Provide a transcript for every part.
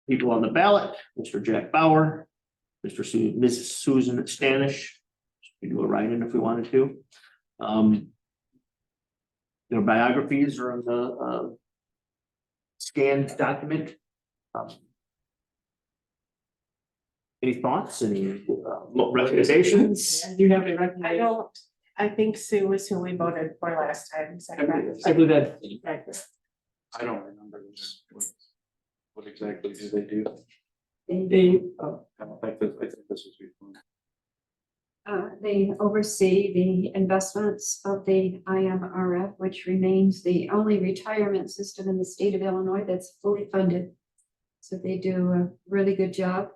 people on the ballot, Mr. Jack Bauer, Mrs. Susan Stanish. We do a write-in if we wanted to. Their biographies are on the scanned document. Any thoughts? Any recommendations? Do you have any I recommendations? don't, I think Sue was who we voted for last time. Is that correct? I believe that. I don't remember this. What exactly do they do? I don't think this, I think this is before. They oversee the investments of the IMRF, which remains the only retirement system in the state of Illinois that's fully funded. So they do a really good job.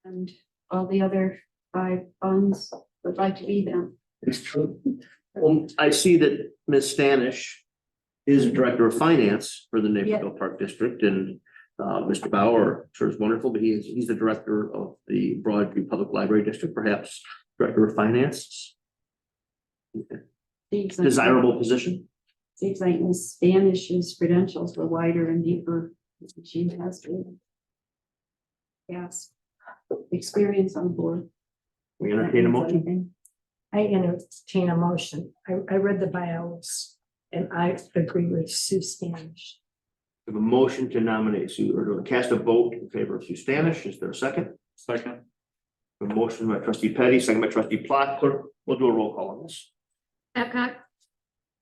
And all the other 5 funds would like to be them. It's true. I see that Ms. Stanish is Director of Finance for the Naperville Park District, and Mr. Bauer, sure is wonderful, but he's the Director of the Broadview Public Library District, perhaps Director of Finance. Desirable position. Seems like Ms. Spanish's credentials were wider and deeper than she has to. Yes, experience on board. We entertain a motion. I entertain a motion. I read the bios and I agree with Sue Stanish. We have a motion to nominate Sue, or to cast a vote in favor of Sue Stanish. Is there a second? Second. A motion by Trustee Petty, second by Trustee Plot. Clerk, we'll do a roll call on this. Babcock,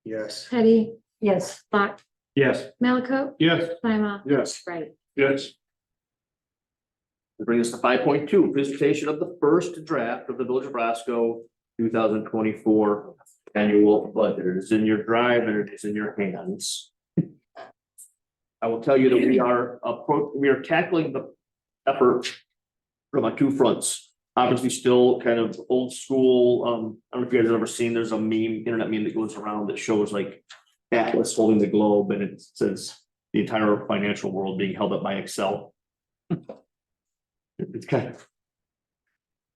Yes. Petty, Yes, Block, Yes. Malaco, Yes. Lima, Yes. Right. Yes. That brings us to 5.2, presentation of the first draft of the Village of Roscoe 2024 annual budget. It is in your drive and it is in your hands. I will tell you that we are tackling the effort from 2 fronts. Obviously, still kind of old school. I don't know if you guys have ever seen, there's a internet meme that goes around that shows like Atlas holding the globe, and it says the entire financial world being held up by Excel. It's kind of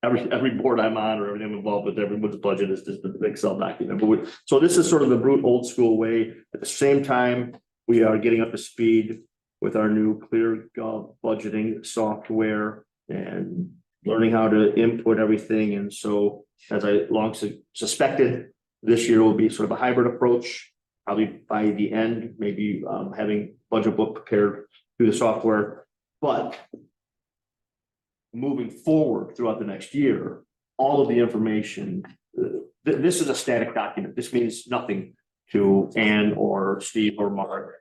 every board I'm on or everything I'm involved with, everyone's budget is just an Excel document. But so this is sort of the brute old school way. At the same time, we are getting up to speed with our new ClearGov budgeting software and learning how to input everything. And so, as I long suspected, this year will be sort of a hybrid approach. Probably by the end, maybe having budget book prepared through the software, but moving forward throughout the next year, all of the information, this is a static document. This means nothing to Ann or Steve or Mark.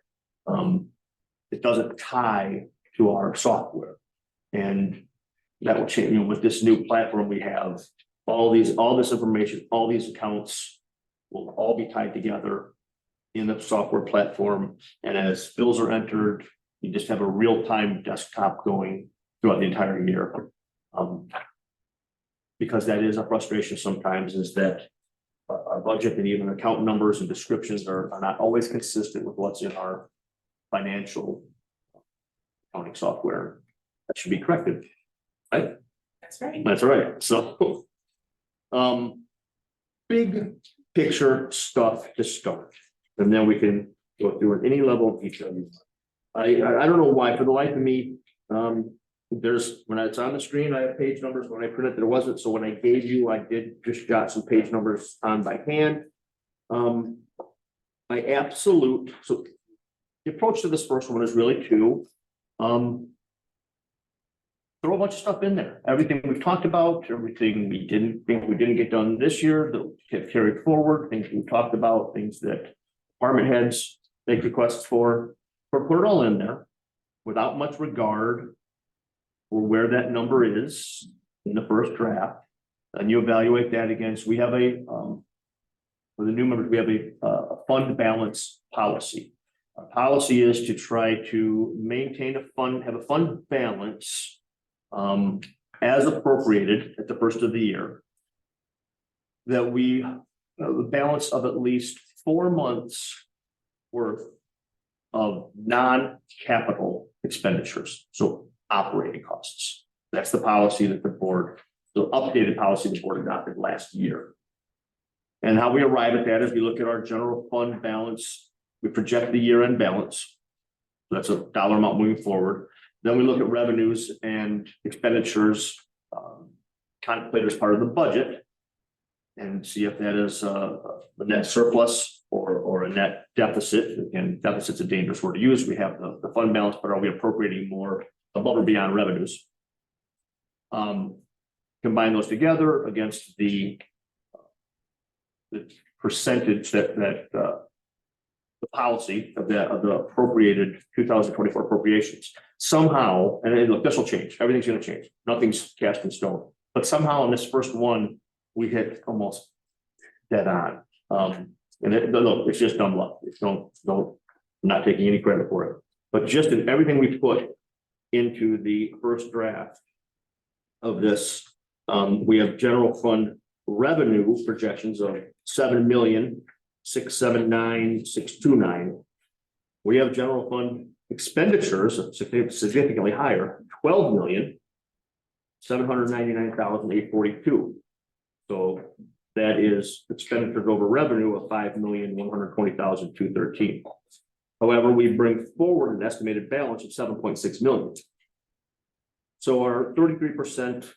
It doesn't tie to our software. And that will change, with this new platform we have, all this information, all these accounts will all be tied together in the software platform. And as bills are entered, you just have a real-time desktop going throughout the entire year. Because that is a frustration sometimes, is that our budget and even account numbers and descriptions are not always consistent with what's in our financial accounting software. That should be corrected, right? That's right. That's right. So, big picture stuff to start, and then we can go through at any level of detail. I don't know why, for the life of me, there's, when it's on the screen, I have page numbers. When I print it, there wasn't. So when I gave you, I did just jot some page numbers on by hand. So the approach to this first one is really to throw a bunch of stuff in there. Everything we've talked about, everything we didn't get done this year that get carried forward, things we've talked about, things that department heads make requests for, or put it all in there without much regard for where that number is in the first draft. And you evaluate that against, we have for the new members, we have a fund balance policy. Our policy is to try to maintain have a fund balance as appropriated at the first of the year, that we the balance of at least 4 months worth of non-capital expenditures, so operating costs. That's the policy that the updated policy the board adopted last year. And how we arrive at that is we look at our general fund balance, we project the year-end balance. That's a dollar amount moving forward. Then we look at revenues and expenditures contemplated as part of the budget. And see if that is a net surplus or a net deficit. And deficit's a dangerous word to use. We have the fund balance, but are we appropriating more above or beyond revenues? Combine those together against the percentage that the policy of the appropriated 2024 appropriations somehow, and then, look, this will change. Everything's going to change. Nothing's cast in stone. But somehow in this first one, we hit almost dead on. Look, it's just dumb luck. It's don't, I'm not taking any credit for it. But just in everything we put into the first draft of this, we have general fund revenue projections of 7,679,629. We have general fund expenditures of significantly higher, 12,799,842. So that is expenditures over revenue of 5,120,213. However, we bring forward an estimated balance of 7.6 million. So our 33%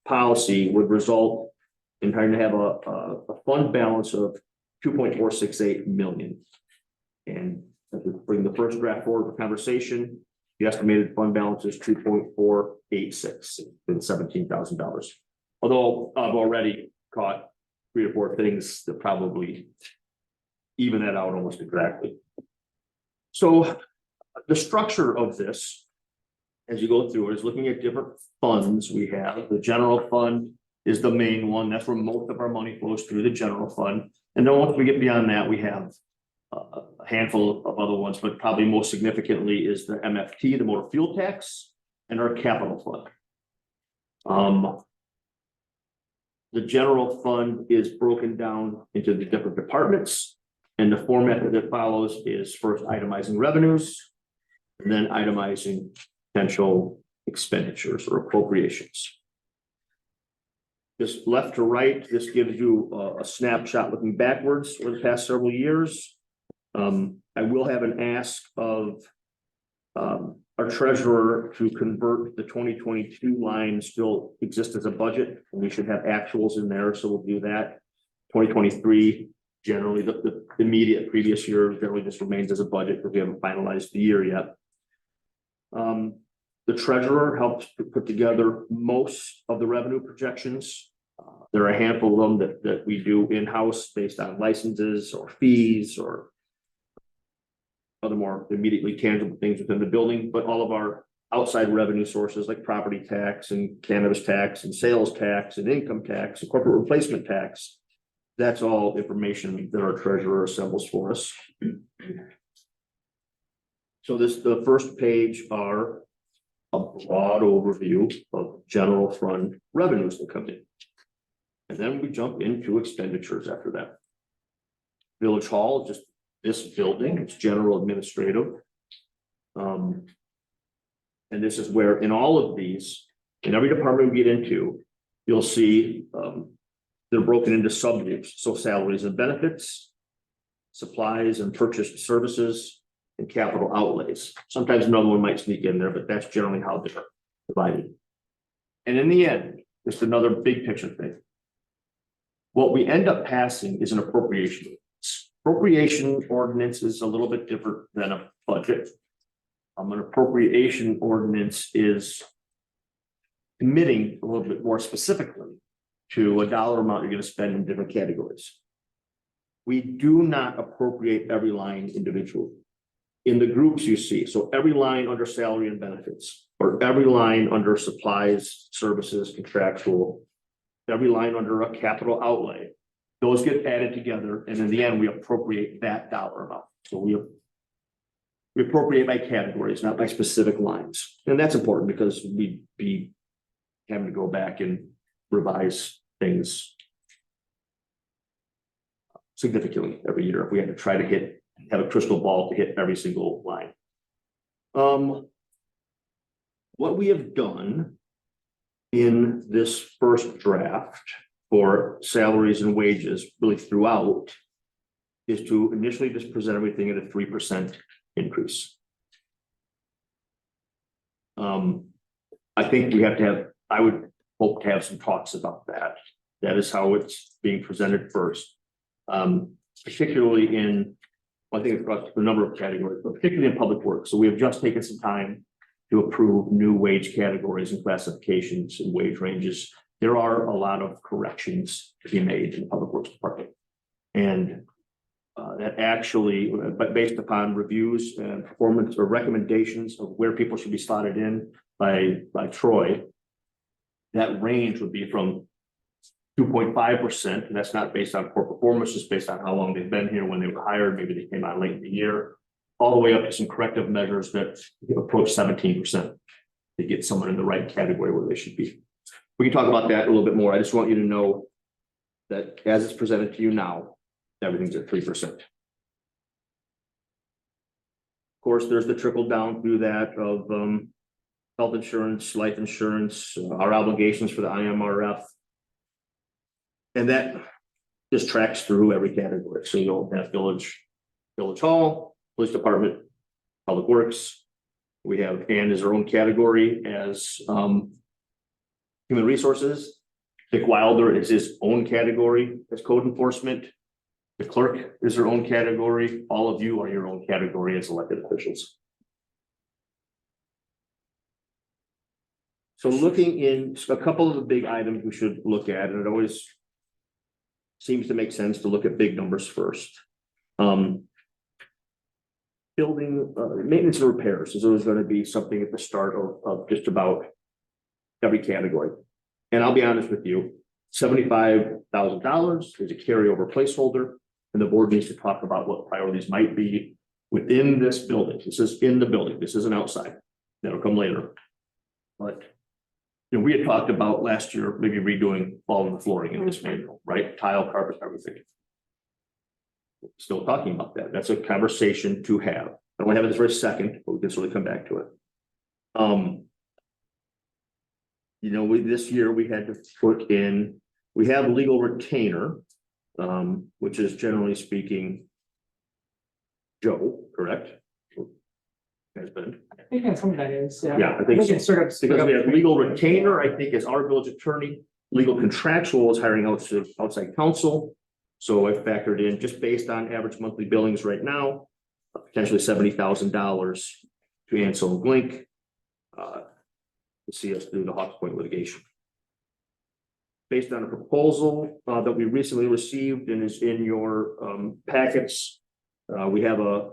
policy would result in trying to have a fund balance of 2.468 million. And as we bring the first draft forward for conversation, the estimated fund balance is 2.486 and $17,000. Although I've already caught 3 or 4 things that probably even that out almost exactly. So the structure of this, as you go through it, is looking at different funds we have. The general fund is the main one. That's where most of our money flows through, the general fund. And then once we get beyond that, we have a handful of other ones, but probably most significantly is the MFT, the motor fuel tax, and our capital fund. The general fund is broken down into the different departments, and the format that it follows is first itemizing revenues, and then itemizing potential expenditures or appropriations. This left to right, this gives you a snapshot looking backwards over the past several years. I will have an ask of our treasurer to convert the 2022 line still exist as a budget, and we should have actuals in there, so we'll do that. 2023, generally the immediate previous year generally just remains as a budget because we haven't finalized the year yet. The treasurer helps to put together most of the revenue projections. There are a handful of them that we do in-house based on licenses or fees or other more immediately tangible things within the building, but all of our outside revenue sources like property tax and cannabis tax and sales tax and income tax and corporate replacement tax, that's all information that our treasurer assembles for us. So the first page are a broad overview of general fund revenues that come in. And then we jump into expenditures after that. Village Hall, just this building, it's general administrative. And this is where in all of these, in every department we get into, you'll see they're broken into subgroups. So salaries and benefits, supplies and purchased services, and capital outlays. Sometimes another one might sneak in there, but that's generally how they're divided. And in the end, just another big picture thing. What we end up passing is an appropriation. Appropriation ordinance is a little bit different than a budget. An appropriation ordinance is committing a little bit more specifically to a dollar amount you're going to spend in different categories. We do not appropriate every line individually. In the groups you see, so every line under salary and benefits, or every line under supplies, services, contractual, every line under a capital outlay, those get added together, and in the end, we appropriate that dollar amount. So we appropriate by categories, not by specific lines. And that's important because we'd be having to go back and revise things significantly every year if we had to try to have a crystal ball to hit every single line. What we have done in this first draft for salaries and wages really throughout is to initially just present everything at a 3% increase. I think we have to have, I would hope to have some talks about that. That is how it's being presented first. Particularly in, I think across a number of categories, but particularly in public works. So we have just taken some time to approve new wage categories and classifications and wage ranges. There are a lot of corrections to be made in the public works department. And that actually, but based upon reviews and performance or recommendations of where people should be slotted in by Troy, that range would be from 2.5%, and that's not based on poor performance, just based on how long they've been here, when they were hired, maybe they came on late in the year, all the way up to some corrective measures that approach 17% to get someone in the right category where they should be. We can talk about that a little bit more. I just want you to know that as it's presented to you now, everything's at 3%. Of course, there's the trickle down through that of health insurance, life insurance, our obligations for the IMRF. And that just tracks through every category. So you'll have village hall, police department, public works. We have Ann as her own category as human resources. Dick Wilder is his own category as code enforcement. The clerk is her own category. All of you are your own category as elected officials. So looking in a couple of the big items we should look at, and it always seems to make sense to look at big numbers first. Building maintenance and repairs is always going to be something at the start of just about every category. And I'll be honest with you, $75,000 is a carryover placeholder, and the board needs to talk about what priorities might be within this building. This is in the building. This isn't outside. That'll come later. But we had talked about last year, maybe redoing all of the flooring in this manual, right? Tile, carpet, everything. Still talking about that. That's a conversation to have. I don't want to have it this very second, but we can certainly come back to it. This year we had to put in, we have legal retainer, which is generally speaking, Joe, correct? Husband. I think that's some of that is, Yeah, I think so. it's sort of. Because we have legal retainer, I think, is our village attorney. Legal contractual is hiring outside counsel. So I factored in, just based on average monthly billings right now, potentially $70,000 to Ansel and Glink to see us through the Hawks Point litigation. Based on a proposal that we recently received and is in your packets, we have a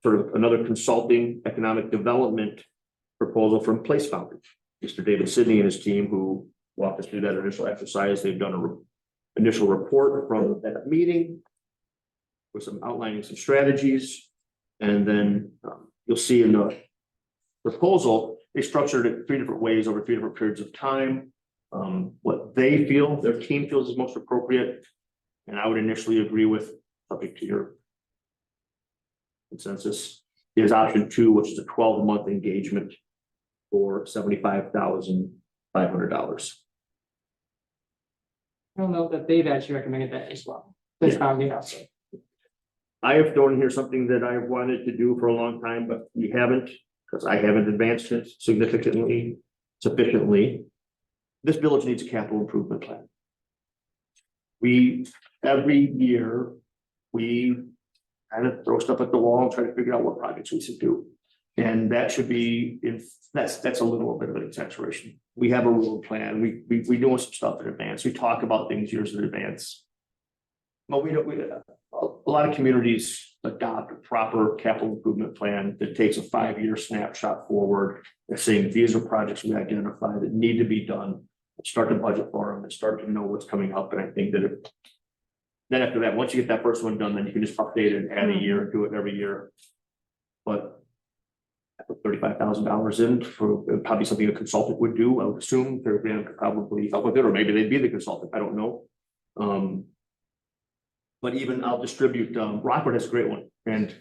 sort of another consulting economic development proposal from Place Foundry. Mr. David Sidney and his team, who walked us through that initial exercise, they've done an initial report from that meeting with some outlining some strategies. And then you'll see in the proposal, they structured it 3 different ways over 3 different periods of time. What they feel, their team feels is most appropriate. And I would initially agree with, subject to your consensus, is option 2, which is a 12-month engagement for $75,500. I don't know that they've actually recommended that as well. This founding also. I have thrown in here something that I've wanted to do for a long time, but we haven't, because I haven't advanced it sufficiently. This village needs a capital improvement plan. Every year, we kind of throw stuff at the wall and try to figure out what projects we should do. And that should be, that's a little bit of an exaggeration. We have a road plan. We doing some stuff in advance. We talk about things years in advance. But a lot of communities adopt a proper capital improvement plan that takes a 5-year snapshot forward. They're saying these are projects we identify that need to be done. Start to budget for them and start to know what's coming up. And I think that then after that, once you get that first one done, then you can just update it and add a year and do it every year. But I put $35,000 in for probably something a consultant would do. I would assume they're going to probably help with it, or maybe they'd be the consultant. I don't know. But even I'll distribute, Rockford has a great one. And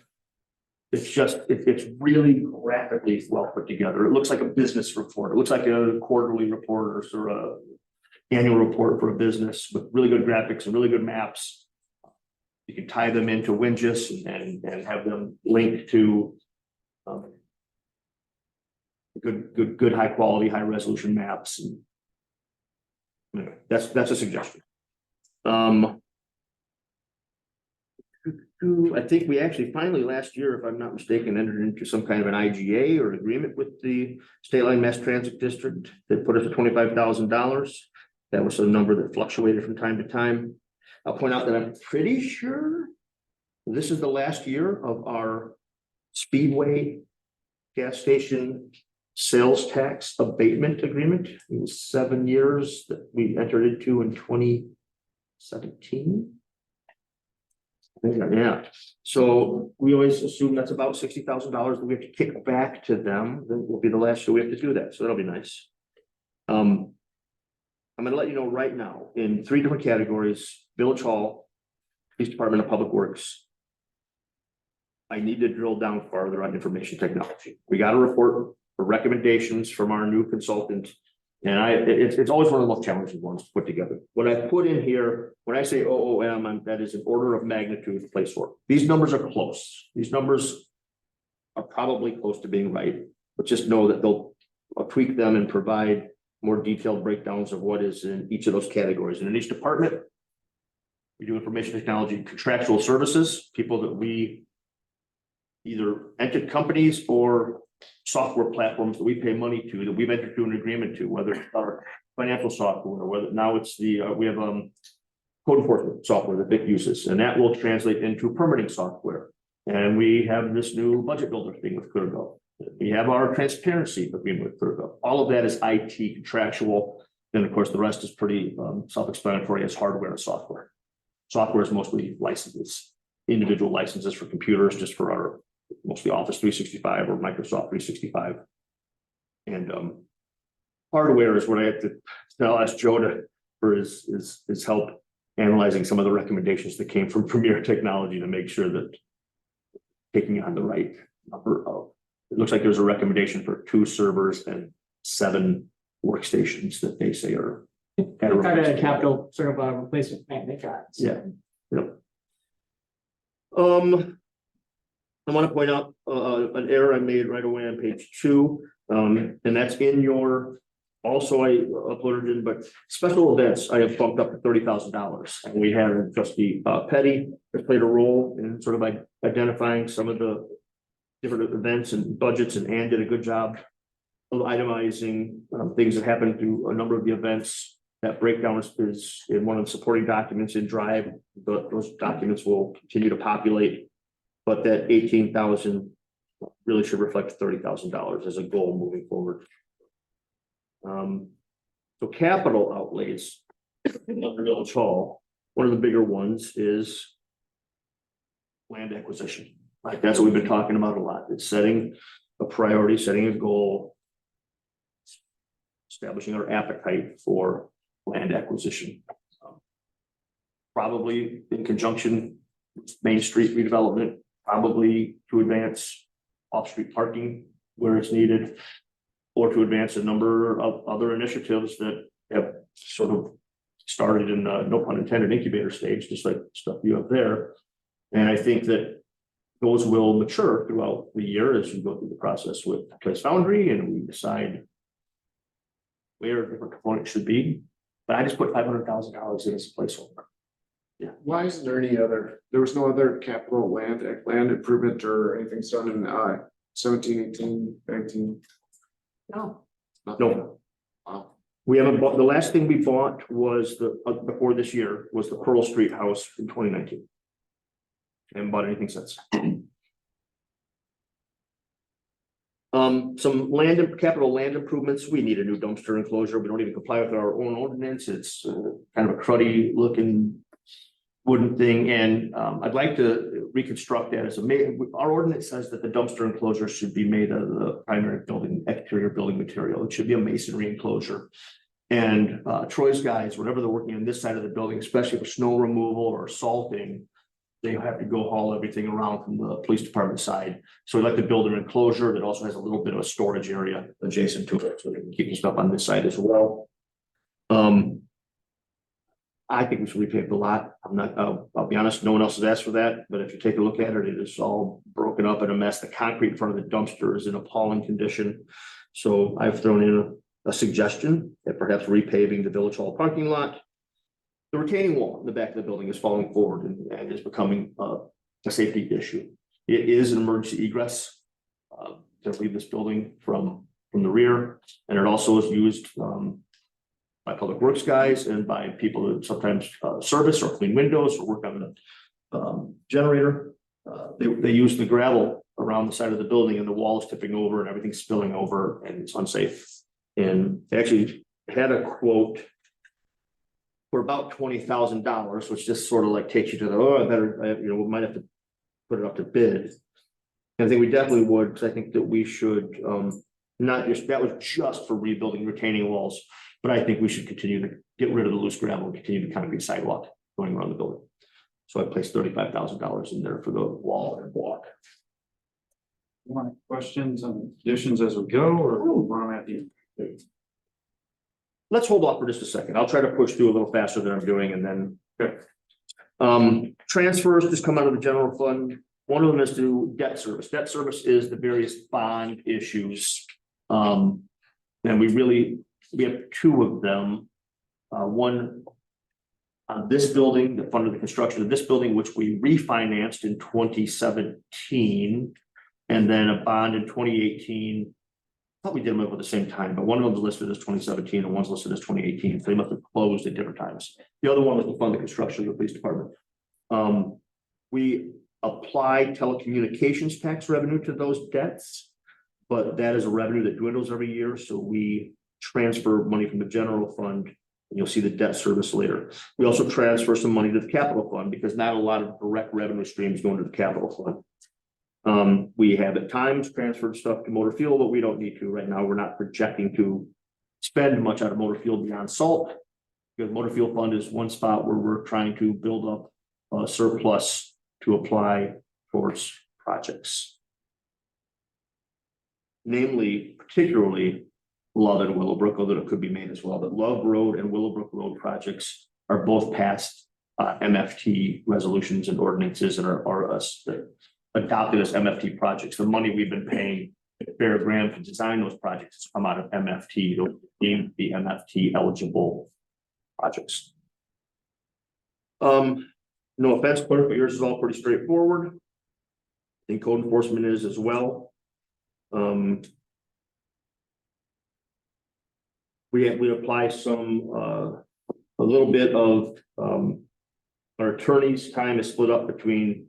it's really rapidly well put together. It looks like a business report. It looks like a quarterly report or a annual report for a business with really good graphics and really good maps. You can tie them into Wingis and have them linked to good, high quality, high resolution maps. And anyway, that's a suggestion. I think we actually finally last year, if I'm not mistaken, entered into some kind of an IGA or agreement with the State Line Mass Transit District that put us at $25,000. That was a number that fluctuated from time to time. I'll point out that I'm pretty sure this is the last year of our Speedway gas station sales tax abatement agreement. It was 7 years that we entered into in 2017. Yeah, so we always assume that's about $60,000 that we have to kick back to them. Then will be the last year we have to do that, so that'll be nice. I'm gonna let you know right now in 3 different categories: Village Hall, Police Department of Public Works. I need to drill down farther on information technology. We got a report for recommendations from our new consultant. And it's always one of the most challenging ones to put together. What I put in here, when I say OOM, that is an order of magnitude place for. These numbers are close. These numbers are probably close to being right, but just know that I'll tweak them and provide more detailed breakdowns of what is in each of those categories. And in each department, we do information technology, contractual services, people that we either entered companies or software platforms that we pay money to, that we've entered into an agreement to, whether it's our financial software, or whether now it's we have code enforcement software that Vic uses, and that will translate into permitting software. And we have this new budget builder thing with ClearGov. We have our transparency agreement with ClearGov. All of that is IT contractual. And of course, the rest is pretty self-explanatory as hardware and software. Software is mostly licenses, individual licenses for computers, just for our mostly Office 365 or Microsoft 365. And hardware is what I have to ask Joe for his help analyzing some of the recommendations that came from Premier Technology to make sure that taking on the right number of, it looks like there's a recommendation for 2 servers and 7 workstations that they say are Kind of a capital sort of replacement plan they got. Yeah. Yep. I want to point out an error I made right away on page 2, and that's in your. Also, I uploaded in, but special events I have bumped up to $30,000, and we had Trustee Petty has played a role in sort of identifying some of the different events and budgets, and Ann did a good job of itemizing things that happened through a number of the events. That breakdown is in one of the supporting documents in Drive. Those documents will continue to populate. But that 18,000 really should reflect $30,000 as a goal moving forward. So capital outlays under Village Hall, one of the bigger ones is land acquisition. Like that's what we've been talking about a lot. It's setting a priority, setting a goal, establishing our appetite for land acquisition. Probably in conjunction with Main Street redevelopment, probably to advance off-street parking where it's needed, or to advance a number of other initiatives that have sort of started in no pun intended incubator stage, just like stuff you have there. And I think that those will mature throughout the year as you go through the process with Place Foundry and we decide where different components should be. But I just put $500,000 in as a placeholder. Yeah. Why isn't there any other, there was no other capital land improvement or anything done in 17, 18, 19? No, No, Wow. we haven't bought, the last thing we bought was before this year was the Pearl Street house in 2019. Haven't bought anything since. Some capital land improvements. We need a new dumpster enclosure. We don't even comply with our own ordinance. It's kind of a cruddy looking wooden thing. And I'd like to reconstruct that as our ordinance says that the dumpster enclosure should be made of the primary exterior building material. It should be a masonry enclosure. And Troy's guys, whenever they're working on this side of the building, especially for snow removal or salting, they have to go haul everything around from the police department side. So we'd like to build an enclosure that also has a little bit of a storage area adjacent to it, so they can keep the stuff on this side as well. I think we should repave the lot. I'll be honest, no one else has asked for that, but if you take a look at it, it is all broken up in a mess. The concrete in front of the dumpster is in appalling condition. So I've thrown in a suggestion that perhaps repaving the Village Hall parking lot. The retaining wall in the back of the building is falling forward and is becoming a safety issue. It is an emergency egress to leave this building from the rear, and it also is used by public works guys and by people that sometimes service or clean windows or work on the generator. They use the gravel around the side of the building, and the wall is tipping over and everything's spilling over and it's unsafe. And they actually had a quote for about $20,000, which just sort of like takes you to the, we might have to put it up to bid. And I think we definitely would, because I think that we should, not just, that was just for rebuilding retaining walls, but I think we should continue to get rid of the loose gravel and continue the concrete sidewalk going around the building. So I placed $35,000 in there for the wall and walk. Want questions on additions as we go, or want them at the end? Let's hold off for just a second. I'll try to push through a little faster than I'm doing, and then. Transfers just come out of the general fund. One of them is to debt service. Debt service is the various bond issues. And we have two of them. One on this building, that funded the construction of this building, which we refinanced in 2017. And then a bond in 2018. I thought we did them over the same time, but one of them is listed as 2017 and one's listed as 2018. So they must have closed at different times. The other one was to fund the construction of the police department. We apply telecommunications tax revenue to those debts, but that is a revenue that dwindles every year. So we transfer money from the general fund, and you'll see the debt service later. We also transfer some money to the capital fund because not a lot of direct revenue streams go into the capital fund. We have at times transferred stuff to motor fuel, but we don't need to right now. We're not projecting to spend much out of motor fuel beyond salt, because motor fuel fund is one spot where we're trying to build up a surplus to apply towards projects. Namely, particularly Love and Willowbrook, although it could be made as well, but Love Road and Willowbrook Road projects are both passed MFT resolutions and ordinances and are adopted as MFT projects. The money we've been paying Bear Graham to design those projects has come out of MFT. They'll deem the MFT eligible projects. No offense, clerk, but yours is all pretty straightforward. I think code enforcement is as well. We apply some a little bit of our attorney's time is split up between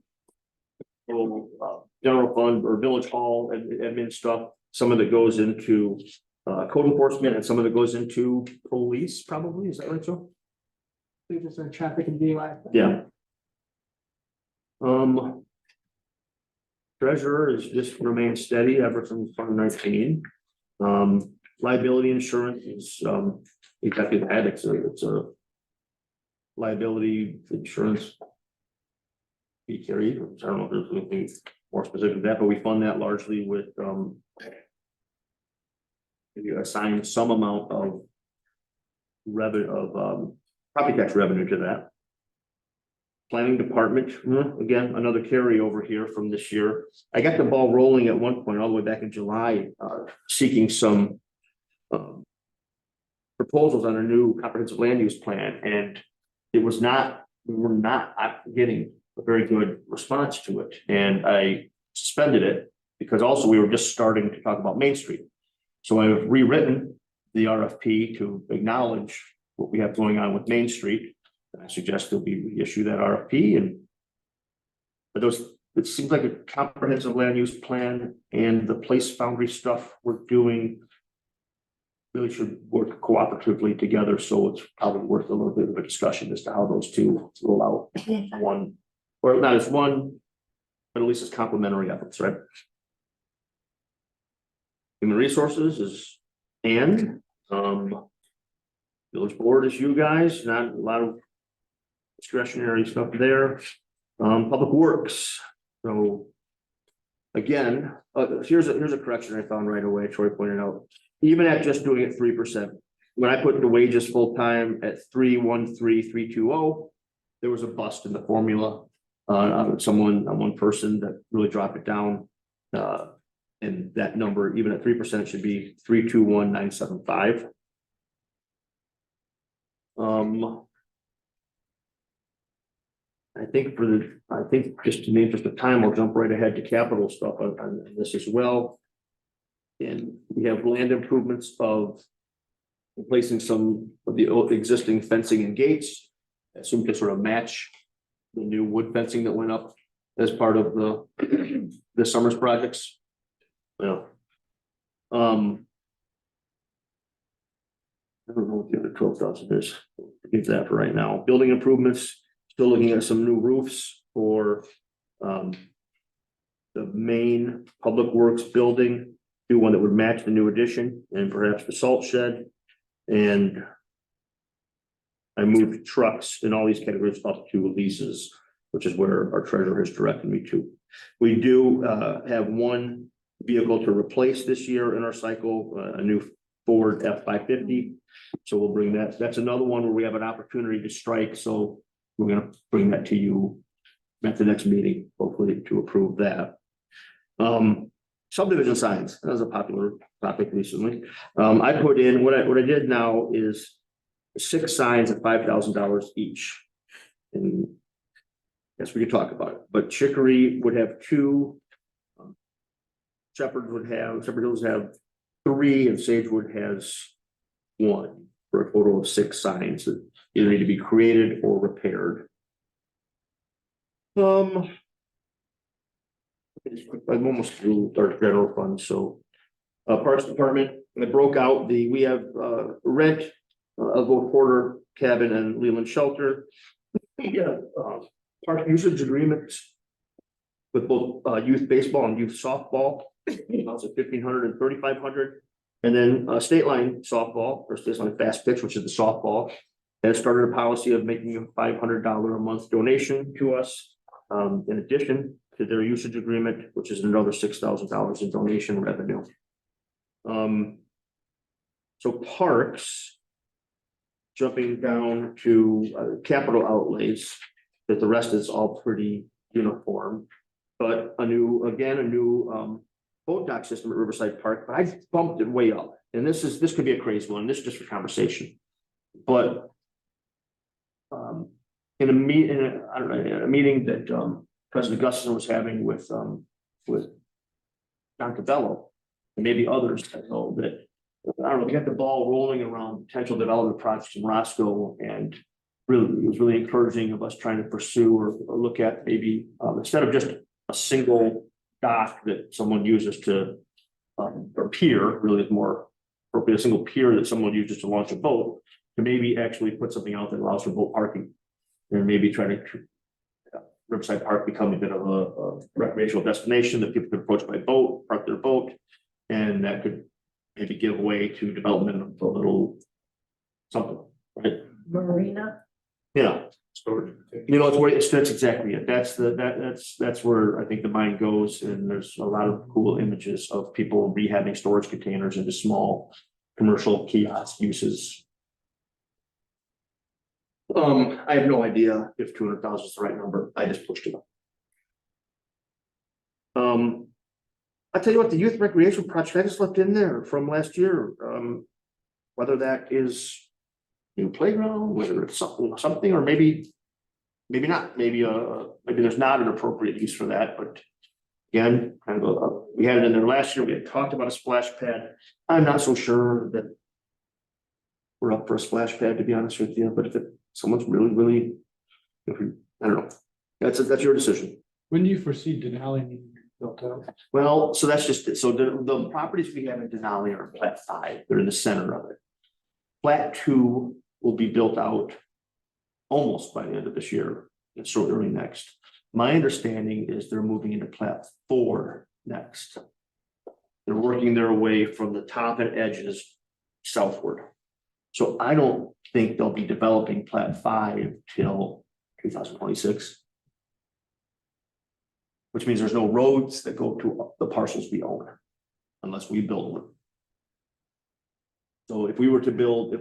general fund or village hall and admin stuff. Some of it goes into code enforcement and some of it goes into police, probably. Is that right, Joe? I think it's our traffic and DUI. Yeah. Treasurer is just remained steady ever since 2019. Liability insurance is exactly that. It's a liability insurance. We carry. I don't know if there's anything more specific to that, but we fund that largely with you assign some amount of revenue of property tax revenue to that. Planning department, again, another carryover here from this year. I got the ball rolling at one point all the way back in July, seeking some proposals on a new comprehensive land use plan, and we were not getting a very good response to it, and I suspended it because also we were just starting to talk about Main Street. So I've rewritten the RFP to acknowledge what we have going on with Main Street. I suggest that we reissue that RFP, but it seems like a comprehensive land use plan and the place boundary stuff we're doing really should work cooperatively together. So it's probably worth a little bit of a discussion as to how those two roll out one, or not as one, but at least as complementary efforts, right? Human resources is village board is you guys, not a lot of discretionary stuff there. Public works. So again, here's a correction I found right away. Troy pointed out, even at just doing it 3%, when I put the wages full time at 313,320, there was a bust in the formula. On one person that really dropped it down. And that number, even at 3%, should be 321,975. I think just in the interest of time, I'll jump right ahead to capital stuff on this as well. And we have land improvements of replacing some of the existing fencing and gates. I assume to sort of match the new wood fencing that went up as part of the summer's projects. Yeah. I don't know what the other 12,000 is. Leave that for right now. Building improvements, still looking at some new roofs for the main public works building, do one that would match the new addition, and perhaps the salt shed. And I moved trucks in all these categories up to leases, which is where our treasurer has directed me to. We do have one vehicle to replace this year in our cycle, a new Ford F-550. So we'll bring that. That's another one where we have an opportunity to strike. So we're going to bring that to you at the next meeting, hopefully to approve that. Subdivision signs, that was a popular topic recently. I put in what I did now is 6 signs at $5,000 each. And yes, we could talk about it, but Chicory would have 2. Shepherd Hills have 3, and Sagewood has 1, for a total of 6 signs that either need to be created or repaired. I'm almost through our general fund, so Parks Department, I broke out we have rent of a quarter cabin and Leland Shelter. Yeah, park usage agreements with both youth baseball and youth softball. Also 1,500 and 3,500, and then state line softball or state line fast pitch, which is the softball, has started a policy of making a $500 a month donation to us, in addition to their usage agreement, which is another $6,000 in donation revenue. So parks, jumping down to capital outlays, that the rest is all pretty uniform, but a new boat dock system at Riverside Park, but I bumped it way up. And this could be a crazy one. This is just for conversation. But in a meeting that President Gustafson was having with John Cabello, and maybe others that know that, I don't know, we got the ball rolling around potential development projects in Roscoe, and really, it was really encouraging of us trying to pursue or look at maybe instead of just a single dock that someone uses to, or pier, really is more appropriate, a single pier that someone uses to launch a boat, to maybe actually put something out that allows for boat parking, and maybe try to Riverside Park become a bit of a recreational destination that people could approach by boat, park their boat, and that could maybe give way to development of a little something, right? Marina. Yeah. That's exactly it. That's where I think the mind goes, and there's a lot of cool images of people rehabbing storage containers into small commercial kiosk uses. I have no idea if 200,000 is the right number. I just pushed it up. I tell you what, the youth recreation project I just left in there from last year, whether that is new playground, whether it's something, or maybe not, maybe there's not an appropriate use for that, but again, kind of we had it in there last year. We had talked about a splash pad. I'm not so sure that we're up for a splash pad, to be honest with you, but if someone's really, I don't know, that's your decision. When do you foresee Denali being built out? Well, so that's just it. So the properties we have in Denali are plat 5. They're in the center of it. Plat 2 will be built out almost by the end of this year, and so early next. My understanding is they're moving into plat 4 next. They're working their way from the top and edges southward. So I don't think they'll be developing plat 5 till 2026. Which means there's no roads that go to the parcels we own unless we build one. So if we wanted to build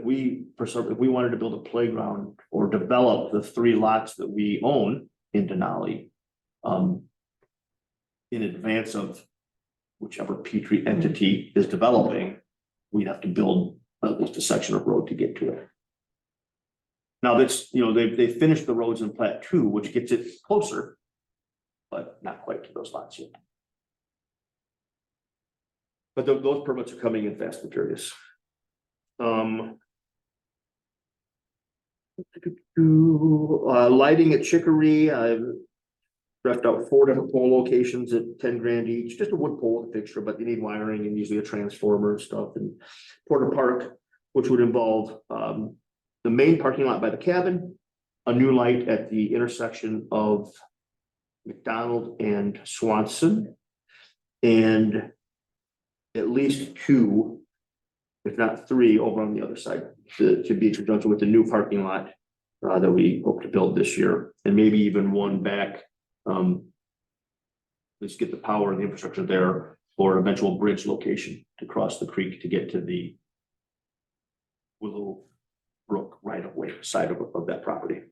a playground or develop the 3 lots that we own in Denali, in advance of whichever Petrie entity is developing, we'd have to build at least a section of road to get to it. Now that's, they finished the roads in Plat 2, which gets it closer, but not quite to those lots yet. But those permits are coming in fast and furious. Lighting at Chicory, I've left out 4 different pole locations at 10 grand each, just a wood pole with a fixture, but you need wiring and usually a transformer and stuff. And Porter Park, which would involve the main parking lot by the cabin, a new light at the intersection of McDonald and Swanson, and at least 2, if not 3, over on the other side to be in conjunction with the new parking lot that we hope to build this year, and maybe even 1 back. Let's get the power and the infrastructure there for an eventual bridge location to cross the creek to get to the Willow Brook right of way side of that property.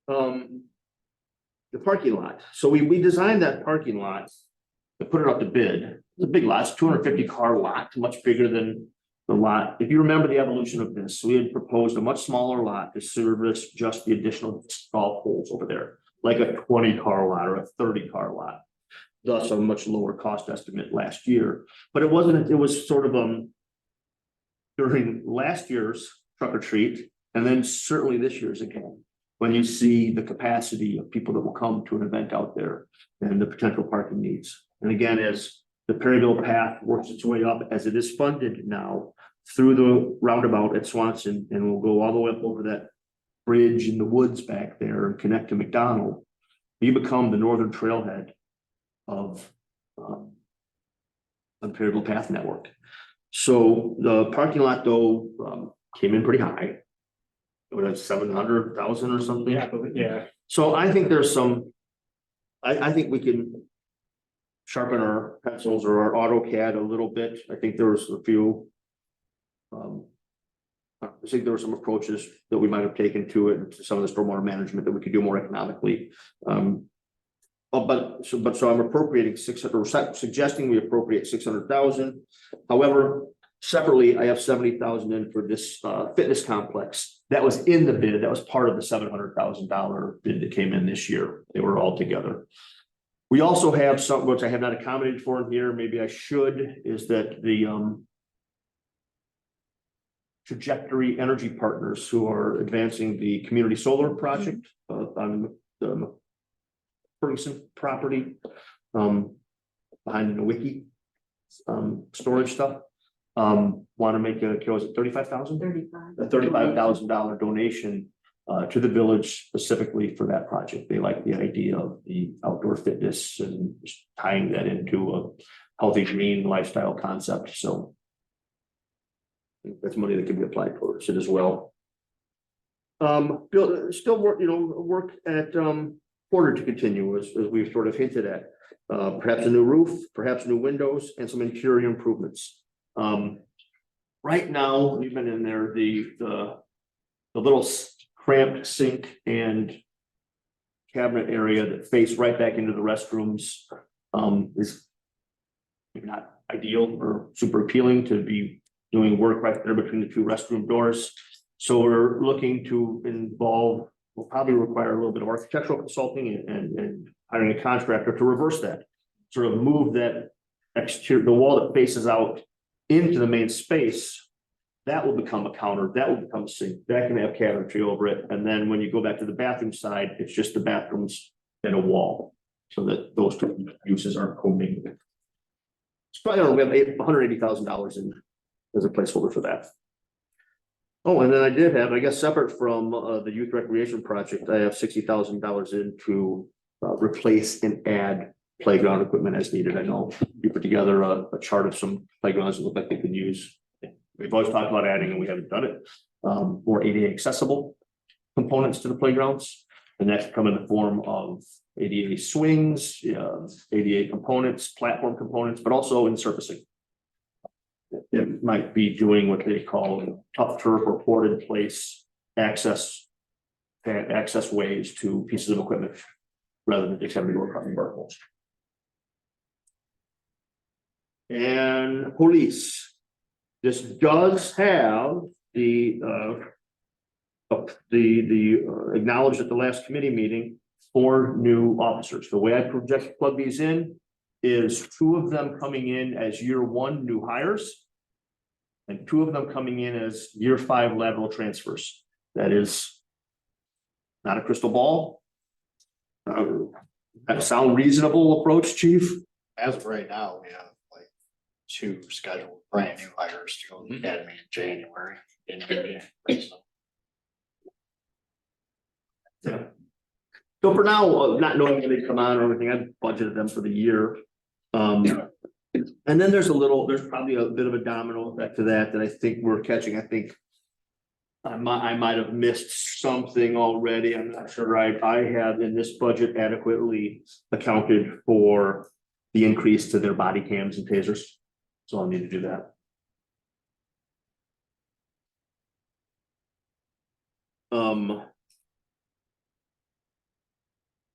The parking lot. So we designed that parking lot to put it up to bid. It's a big lot, it's a 250 car lot, much bigger than the lot. If you remember the evolution of this, we had proposed a much smaller lot to service just the additional golf holes over there, like a 20 car lot or a 30 car lot. Thus a much lower cost estimate last year. But it wasn't, it was sort of during last year's truck or treat, and then certainly this year's again, when you see the capacity of people that will come to an event out there and the potential parking needs. And again, as the Perryville path works its way up, as it is funded now through the roundabout at Swanson, and we'll go all the way up over that bridge in the woods back there and connect to McDonald, you become the northern trailhead of the Perryville path network. So the parking lot though came in pretty high. It was 700,000 or something. Yeah. So I think there's some, I think we can sharpen our pencils or our AutoCAD a little bit. I think there was a few. I think there were some approaches that we might have taken to it, to some of the stormwater management that we could do more economically. So I'm appropriating 600, or suggesting we appropriate 600,000. However, separately, I have 70,000 in for this fitness complex. That was in the bid. That was part of the $700,000 bid that came in this year. They were all together. We also have some, which I have not accommodated for in here, maybe I should, is that the Trajectory Energy Partners, who are advancing the community solar project on the Ferguson property behind the Wiki storage stuff, want to make a, was it 35,000? 35. A $35,000 donation to the village specifically for that project. They like the idea of the outdoor fitness and tying that into a healthy green lifestyle concept. So that's money that can be applied towards it as well. Still work at Porter to continue as we've sort of hinted at. Perhaps a new roof, perhaps new windows, and some interior improvements. Right now, we've been in there, the little cramped sink and cabinet area that face right back into the restrooms is not ideal or super appealing to be doing work right there between the 2 restroom doors. So we're looking to involve, we'll probably require a little bit of architectural consulting and hiring a contractor to reverse that, sort of move that exterior, the wall that faces out into the main space. That will become a counter, that will become a sink, that can have cabinetry over it. And then when you go back to the bathroom side, it's just the bathrooms and a wall, so that those 2 uses aren't commingled. It's probably, we have $180,000 in as a placeholder for that. Oh, and then I did have, I guess, separate from the youth recreation project, I have $60,000 in to replace and add playground equipment as needed. I know you put together a chart of some playgrounds that look like they could use. We've always talked about adding, and we haven't done it, more ADA accessible components to the playgrounds. And that's come in the form of ADA swings, ADA components, platform components, but also in surfacing. It might be doing what they call tough turf or poured in place access ways to pieces of equipment rather than just having to go across the barcodes. And police. This does have the acknowledged at the last committee meeting, 4 new officers. The way I project plug these in is 2 of them coming in as year 1 new hires. And 2 of them coming in as year 5 lateral transfers. That is not a crystal ball. That sound reasonable approach, chief? As of right now, we have like 2 scheduled brand new hires to go to the academy in January. Yeah. So for now, not knowing when they come on or everything, I've budgeted them for the year. And then there's probably a bit of a domino effect to that I think we're catching. I think I might have missed something already. I'm not sure. I have in this budget adequately accounted for the increase to their body cams and tasers. So I'll need to do that.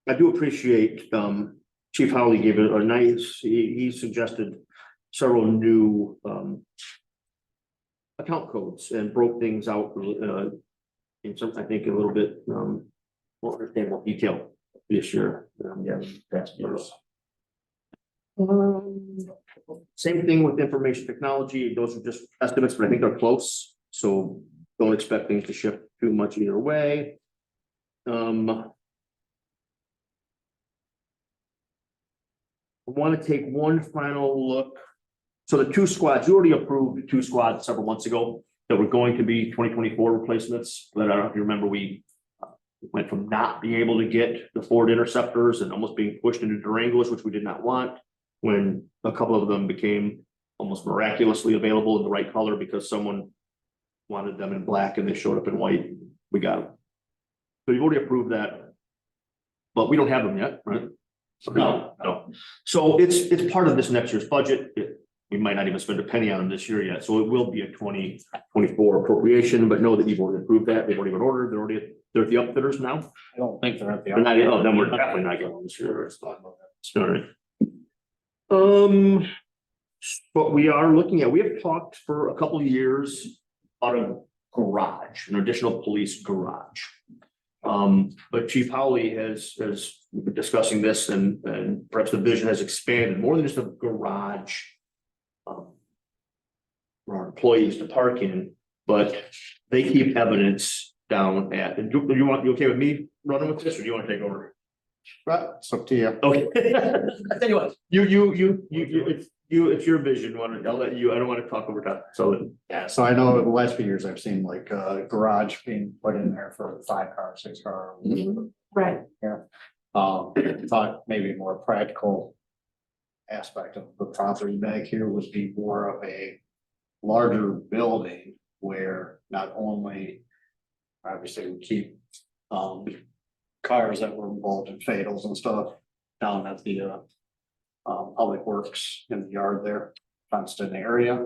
I do appreciate, Chief Howley gave it a nice, he suggested several new, account codes and broke things out, in some, I think, a little bit, more understandable detail this year. Yeah, past years. Same thing with information technology. Those are just estimates, but I think they're close. So don't expect things to shift too much either way. I want to take one final look. So the 2 squads, you already approved 2 squads several months ago that were going to be 2024 replacements. But I don't know if you remember, we went from not being able to get the Ford Interceptors and almost being pushed into Durangos, which we did not want, when a couple of them became almost miraculously available in the right color because someone wanted them in black and they showed up in white. We got them. So you've already approved that, but we don't have them yet, right? No. So it's part of this next year's budget. We might not even spend a penny on them this year yet. So it will be a 2024 appropriation, but know that you've already approved that. They've already been ordered. They're at the upfitters now. I don't think they're at the. They're not, oh, then we're definitely not getting them this year. All right. But we are looking at, we have talked for a couple of years about a garage, an additional police garage. But Chief Howley has been discussing this and perhaps the vision has expanded more than just a garage for our employees to park in, but they keep evidence down at, you okay with me running with this or do you want to take over? Right, it's up to you. Okay. I tell you what, it's your vision. I'll let you, I don't want to talk over time. So Yeah, so I know the last few years I've seen like a garage being put in there for 5-car, 6-car. Right. Thought maybe more practical aspect of the property back here would be more of a larger building where not only obviously we keep cars that were involved in fatals and stuff down at the public works in the yard there, fenced in the area.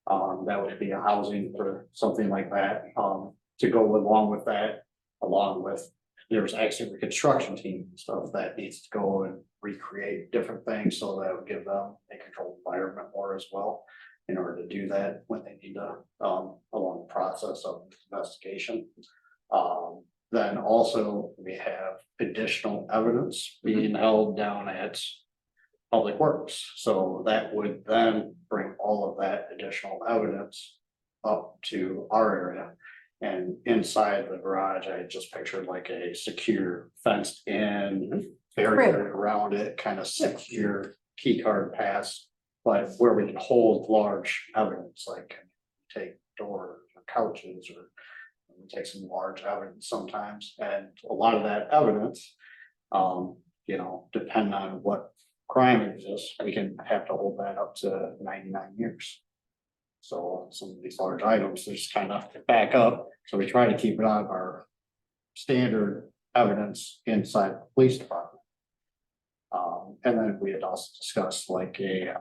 That would be a housing for something like that. To go along with that, along with there's actually a construction team and stuff that needs to go and recreate different things, so that would give them a controlled environment more as well. In order to do that when they need to, along the process of investigation. Then also we have additional evidence being held down at Public Works. So that would then bring all of that additional evidence up to our area. And inside the garage, I just pictured like a secure fenced in area around it, kind of secure key card pass. But where we can hold large evidence, like take doors or couches, or we take some large evidence sometimes, and a lot of that evidence, depending on what crime exists, we can have to hold that up to 99 years. So some of these large items just kind of back up. So we try to keep it out of our standard evidence inside the police department. And then we had also discussed like a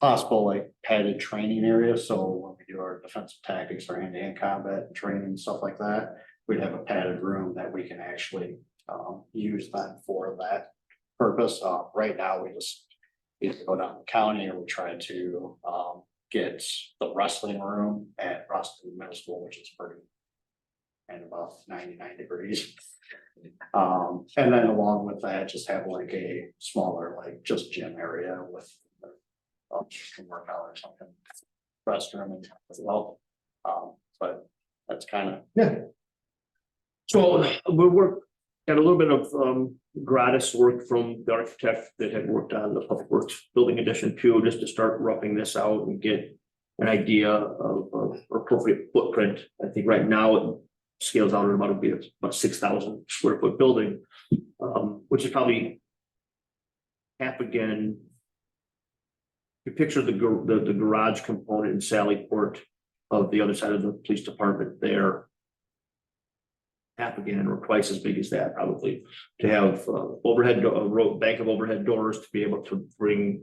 possible like padded training area. So when we do our defensive tactics or hand-to-hand combat training and stuff like that, we'd have a padded room that we can actually use then for that purpose. Right now, we just either go down the county or we try to, get the wrestling room at Roscoe Middle School, which is pretty. And about 99 degrees. And then along with that, just have like a smaller, like just gym area with. Just can work out or something. Restroom and as well. But that's kind of. So got a little bit of gratis work from the architect that had worked on the Public Works Building Addition 2, just to start roughing this out and get an idea of appropriate footprint. I think right now it scales out at about 6,000 square foot building, which is probably half again. You picture the garage component in Sallyport of the other side of the police department there. Half again, or twice as big as that, probably, to have overhead bank of overhead doors to be able to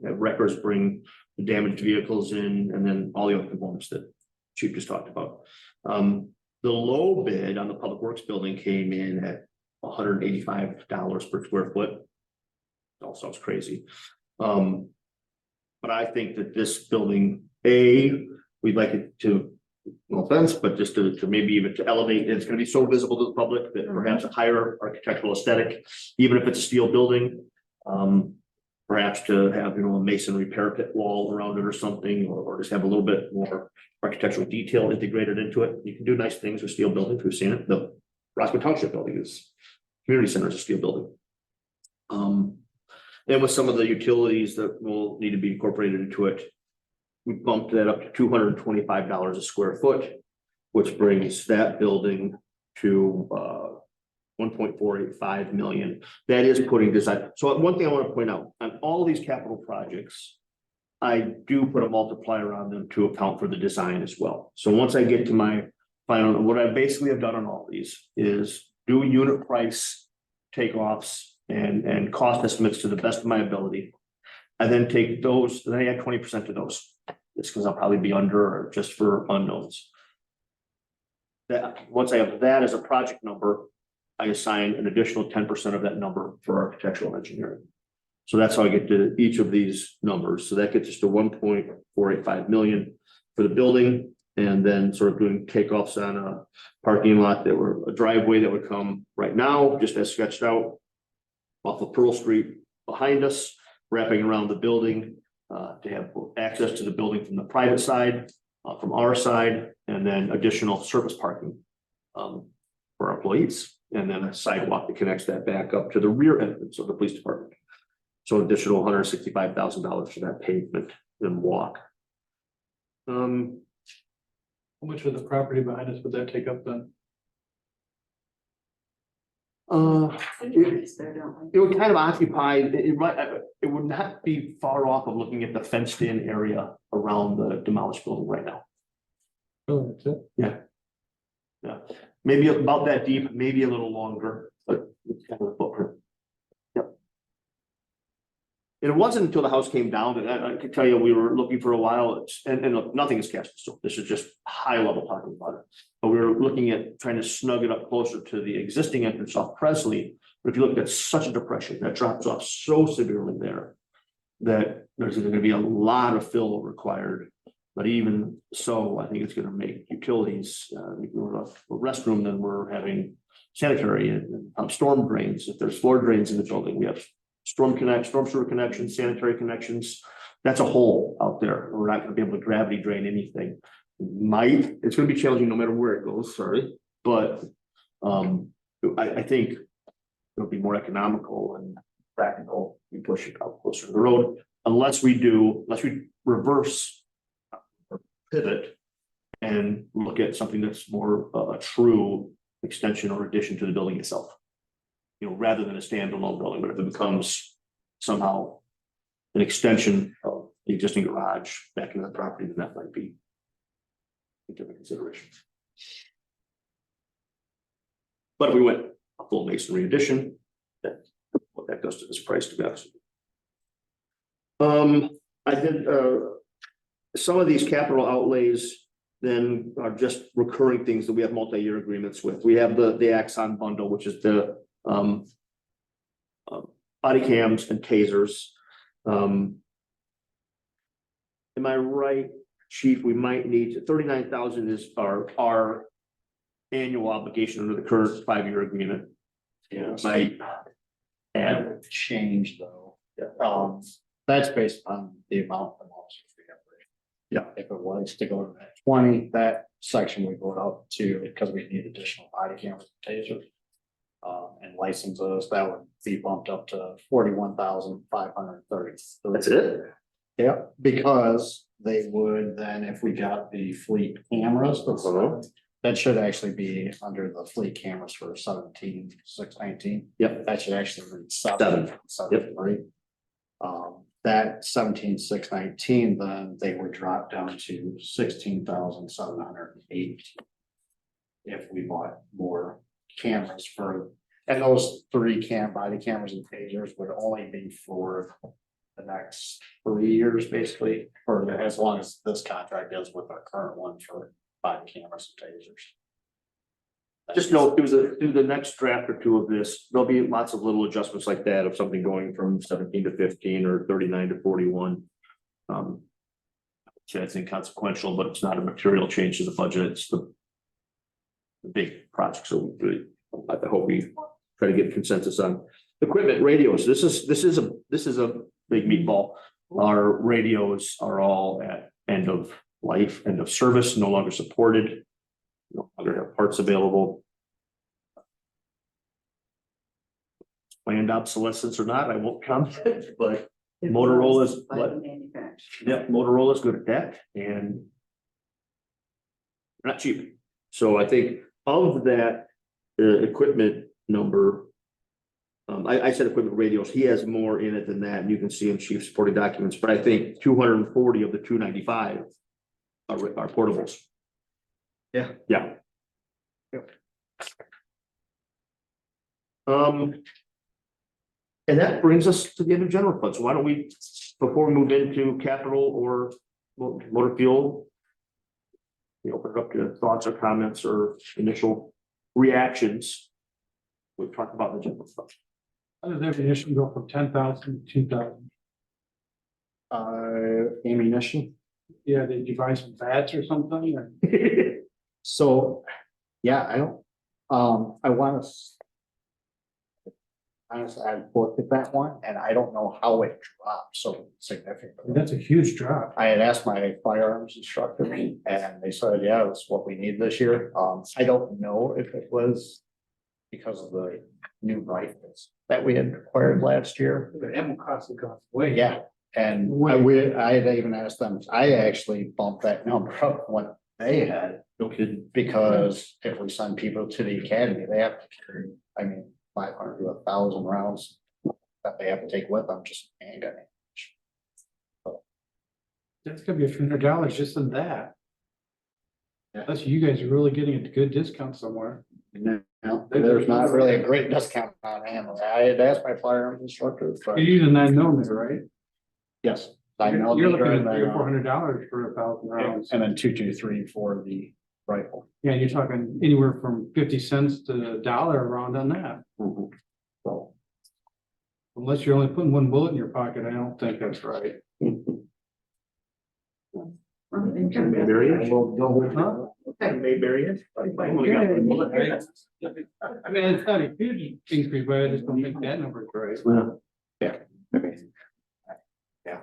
have wreckers bring the damaged vehicles in, and then all the other components that Chief just talked about. The low bid on the Public Works building came in at $185 per square foot. It all sounds crazy. But I think that this building, we'd like it to, no offense, but just to maybe even to elevate, it's going to be so visible to the public that perhaps a higher architectural aesthetic, even if it's a steel building, perhaps to have, a masonry parapet wall around it or something, or just have a little bit more architectural detail integrated into it. You can do nice things with steel buildings. We've seen it. The Roscoe Township building is community center is a steel building. And with some of the utilities that will need to be incorporated into it, we bumped that up to $225 a square foot, which brings that building to 1.485 million. That is putting design. So one thing I want to point out on all of these capital projects, I do put a multiplier on them to account for the design as well. So once I get to my final, what I basically have done on all of these is do unit price takeoffs and cost estimates to the best of my ability. I then take those, then I add 20% to those. It's because I'll probably be under or just for unknowns. That once I have that as a project number, I assign an additional 10% of that number for architectural engineering. So that's how I get to each of these numbers. So that gets us to 1.485 million for the building, and then sort of doing takeoffs on a parking lot a driveway that would come right now, just as sketched out, off of Pearl Street behind us, wrapping around the building to have access to the building from the private side, from our side, and then additional surface parking for our employees, and then a sidewalk that connects that back up to the rear entrance of the police department. So additional $165,000 for that pavement and walk. How much of the property behind us would that take up then? It would kind of occupy, it would not be far off of looking at the fenced in area around the demolished building right now. Oh, that's it. Yeah, maybe about that deep, maybe a little longer, but it's kind of the footprint. Yep. And it wasn't until the house came down, and I could tell you, we were looking for a while, and look, nothing is cast in stone. This is just high level talking about it. But we were looking at trying to snug it up closer to the existing entrance off Presley. But if you look at such a depression, that drops off so severely there that there's going to be a lot of fill required. But even so, I think it's going to make utilities, if we're a restroom, then we're having sanitary and storm drains. If there's floor drains in the building, we have storm sewer connections, sanitary connections. That's a hole out there. We're not going to be able to gravity drain anything. It's going to be challenging no matter where it goes, sorry. But I think it'll be more economical and practical. We push it out closer to the road, unless we reverse pivot and look at something that's more a true extension or addition to the building itself. Rather than a standalone building, but if it becomes somehow an extension of the existing garage back into the property, then that might be a different consideration. But if we went a full masonry addition, that's what that does to this price, to be honest. I did some of these capital outlays then are just recurring things that we have multi-year agreements with. We have the Axon bundle, which is the body cams and tasers. am I right, chief, we might need, 39,000 is our annual obligation under the current 5-year agreement. Yes. Might That add, would change though. That's based on the amount of loss. Yeah. If it was to go to that 20, that section would go up to, because we need additional body cameras and tasers. And licenses, that would be bumped up to 41,530. that's it? Yeah, because they would then, if we got the fleet cameras, that should actually be under the fleet cameras for 17,619. Yep. That should actually read Seven. seven, right? That 17,619, then they would drop down to 16,708. If we bought more cameras for, and those 3 body cameras and tasers would only be for the next 3 years, basically, or as long as this contract is with our current one for body cameras and tasers. Just note, through the next draft or 2 of this, there'll be lots of little adjustments like that of something going from 17 to 15 or 39 to 41. So it's inconsequential, but it's not a material change to the budget. It's the big project. So really, I hope we try to get consensus on equipment, radios. This is a big meatball. Our radios are all at end of life, end of service, no longer supported. No longer have parts available. Planned obsolescence or not, I won't comment, but Motorola's By what? the manufacturer. yeah, Motorola's good at that and not cheap. So I think of that equipment number, I said equipment radios, he has more in it than that, and you can see in chief supporting documents, but I think 240 of the 295 are portables. Yeah. Yeah. And that brings us to the end of general fund. So why don't we, before we move into capital or motor fuel, we open it up to thoughts or comments or initial reactions. We've talked about the general fund. How does ammunition go from 10,000 to 2,000? Ammunition. Yeah, did you buy some bats or something? Or- So, yeah, I don't, I want to. Honestly, I looked at that one and I don't know how it dropped so significantly. That's a huge drop. I had asked my firearms instructor and they said, yeah, that's what we need this year. I don't know if it was because of the new rifles that we had acquired last year. The ammo costs have gone way. Yeah, and I had even asked them, I actually bumped that number up when they had. No kidding. Because if we send people to the academy, they have to carry, 500 to 1,000 rounds that they have to take with them, just handgun. That's gonna be $100 just in that. Yeah. Unless you guys are really getting a good discount somewhere. No, there's not really a great discount on ammo. I had asked my firearms instructor, but You're using 9mm, right? yes. I know. You're looking at and $300 or $400 for 1,000 rounds. then 223 for the rifle. Yeah, you're talking anywhere from 50 cents to $1 a round on that. So, Unless you're only putting one bullet in your pocket, I don't think that's right. Mayberry. we'll go with Mayberry. I mean, it's not a huge increase, but I just don't think that number is right.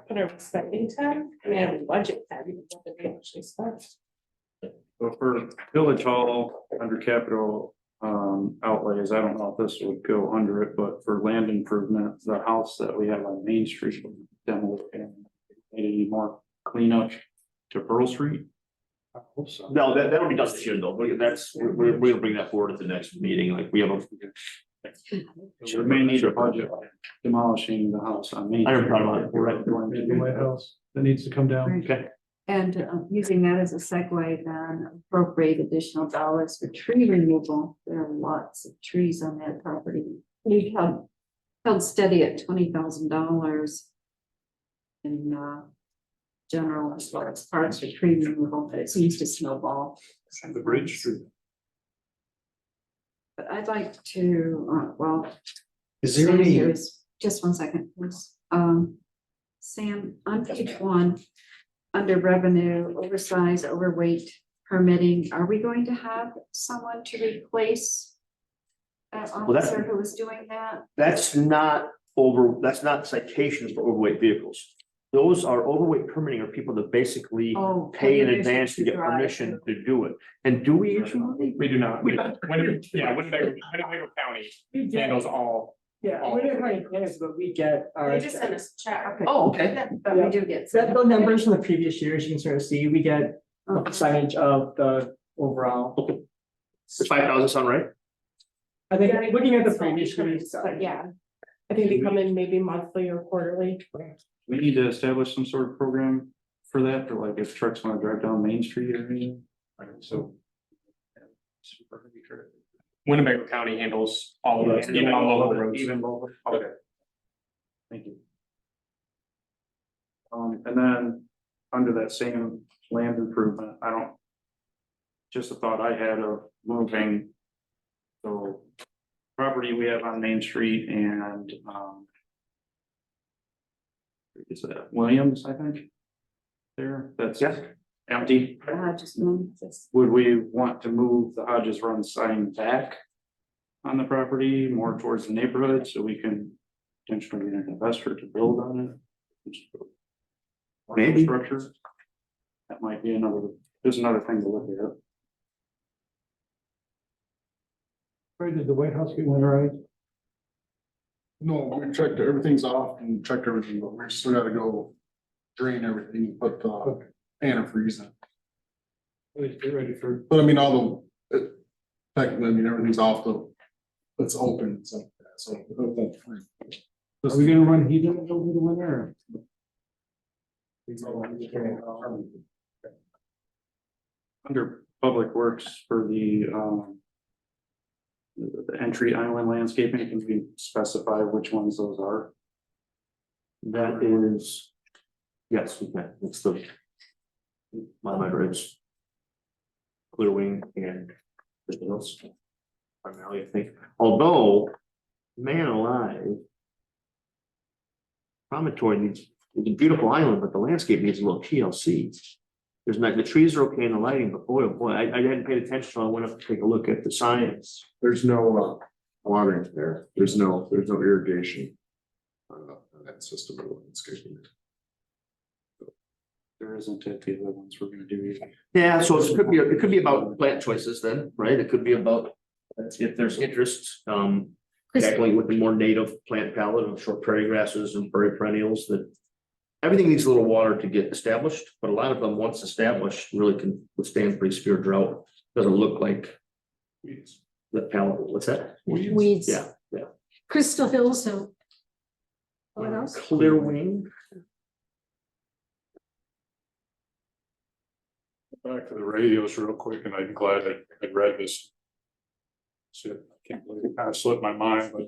But are we spending 10? I mean, we budget 10, what did we actually spend? But for village hall, under capital outlays, I don't know if this would go under it, but for land improvement, the house that we have on Main Street. Demoed and any more cleanup to Pearl Street. I hope so. No, that'll be done this year though. We're gonna bring that forward at the next meeting, like we have a. We may need to budget demolishing the house on Main. I never thought about it. You're right. Going to the White House that needs to come down. Okay. And using that as a segue, then appropriate additional dollars for tree removal. There are lots of trees on that property. We held steady at $20,000 in general as well as parts for tree removal, but it seems to snowball. The bridge street. But I'd like to, Is there Sam, any, here's- just one second, please. Sam, on page 1, under revenue, oversized, overweight permitting, are we going to have someone to replace that Well, that- officer who was doing that? That's not citations for overweight vehicles. Those are overweight permitting are people that basically Oh, pay in permission advance to get drive. permission to do it. And do we issue money? We do not. Winnebago County We get, handles all. yeah, we don't have plans, but we get our. They just sent us a check. Okay. Oh, okay. Yeah, but we do get. Set the numbers from the previous years, you can sort of see, we get a percentage of the overall. It's 5,000 sound right? I think, Yeah, they looking at the come in previous small years. increments, But yeah, I think they come in maybe monthly or quarterly. We need to establish some sort of program for that, for like if trucks wanna drive down Main Street or anything. So. Winnebago County handles all of those, even on local roads. Even local, okay. Thank you. And then, under that same land improvement, I don't. Just a thought I had of moving. So, property we have on Main Street and, is that Williams, I think? There, that's empty. Just move this. Would we want to move the Hodges Run sign back on the property more towards the neighborhood so we can potentially get an investor to build on it? Maybe. Structure. That might be there's another thing to look at. Where did the White House get winterized? No, we checked, everything's off and checked everything, but we still gotta go drain everything, put the antifreeze in. Get ready for. But I mean, technically, I mean, everything's off it's open, so. Are we gonna run heat over the winter? Under Public Works for the entry island landscaping, can we specify which ones those are? That is, yes, we can. It's the Mile Bridge, Clear Wing and everything else. Primarily, I think, although, man alive. Promontory needs, it's a beautiful island, but the landscape needs a little TLC. There's not, the trees are okay in the lighting, but boy, oh boy, I hadn't paid attention, so I went up to take a look at the science. There's no watering there. There's no irrigation. On that system of landscaping. There isn't at the other ones we're gonna do either. Yeah, so it could be about plant choices then, right? It could be about, if there's interest, tackling with the more native plant palette of short prairie grasses and prairie perennials that. Everything needs a little water to get established, but a lot of them, once established, really can withstand pretty severe drought. Doesn't look like. The palette, what's that? Weeds. Yeah, yeah. Crystal Hills, so. What else? Clear Wing. Back to the radios real quick, and I'm glad I read this. Shit, I can't believe it kind of slipped my mind, but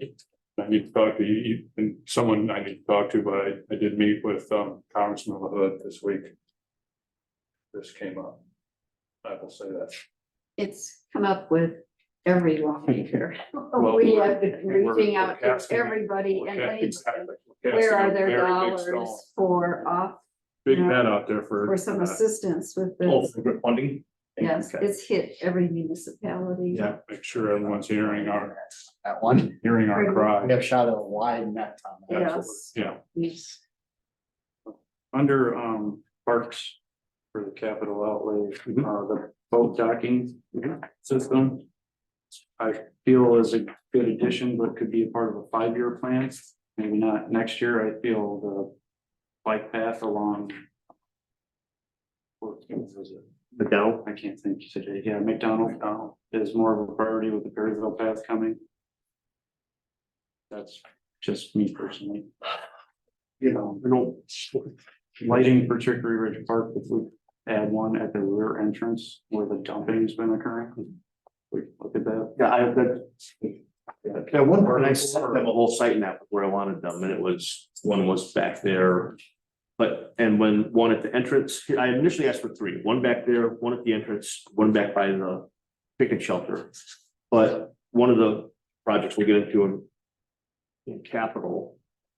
I need to talk to you, and someone I need to talk to, but I did meet with Congressman LaHood this week. This came up. I will say that. It's come up with every lawmaker. Well, We have been we're reaching out to casting- everybody we're and ca- any- exactly. We're where casting are a their very big dollars stone. for Big net out there for. some assistance with Oh, this? for good funding. Yes, Okay. it's hit every municipality. Yeah, make sure everyone's hearing our one. cry. We have shot a wide net on that. Yes. Yeah, Yes. Under parks for the capital outlay, the boat docking system. I feel is a good addition, but could be a part of a 5-year plan, maybe not next year. I feel the bike path along. What was it? McDowell. I can't think today. Yeah, McDonald is more of a priority with the Perryville path coming. That's just me personally. You know, I don't. Lighting for Chicory Ridge Park, if we add one at the rear entrance where the dumping's been occurring. We look at that. Yeah, I, that. At one point, I set up a whole site map where I wanted them, and it was, one was back there. But, and when one at the entrance, I initially asked for 3, one back there, one at the entrance, one back by the picnic shelter. But one of the projects we'll get into in capital,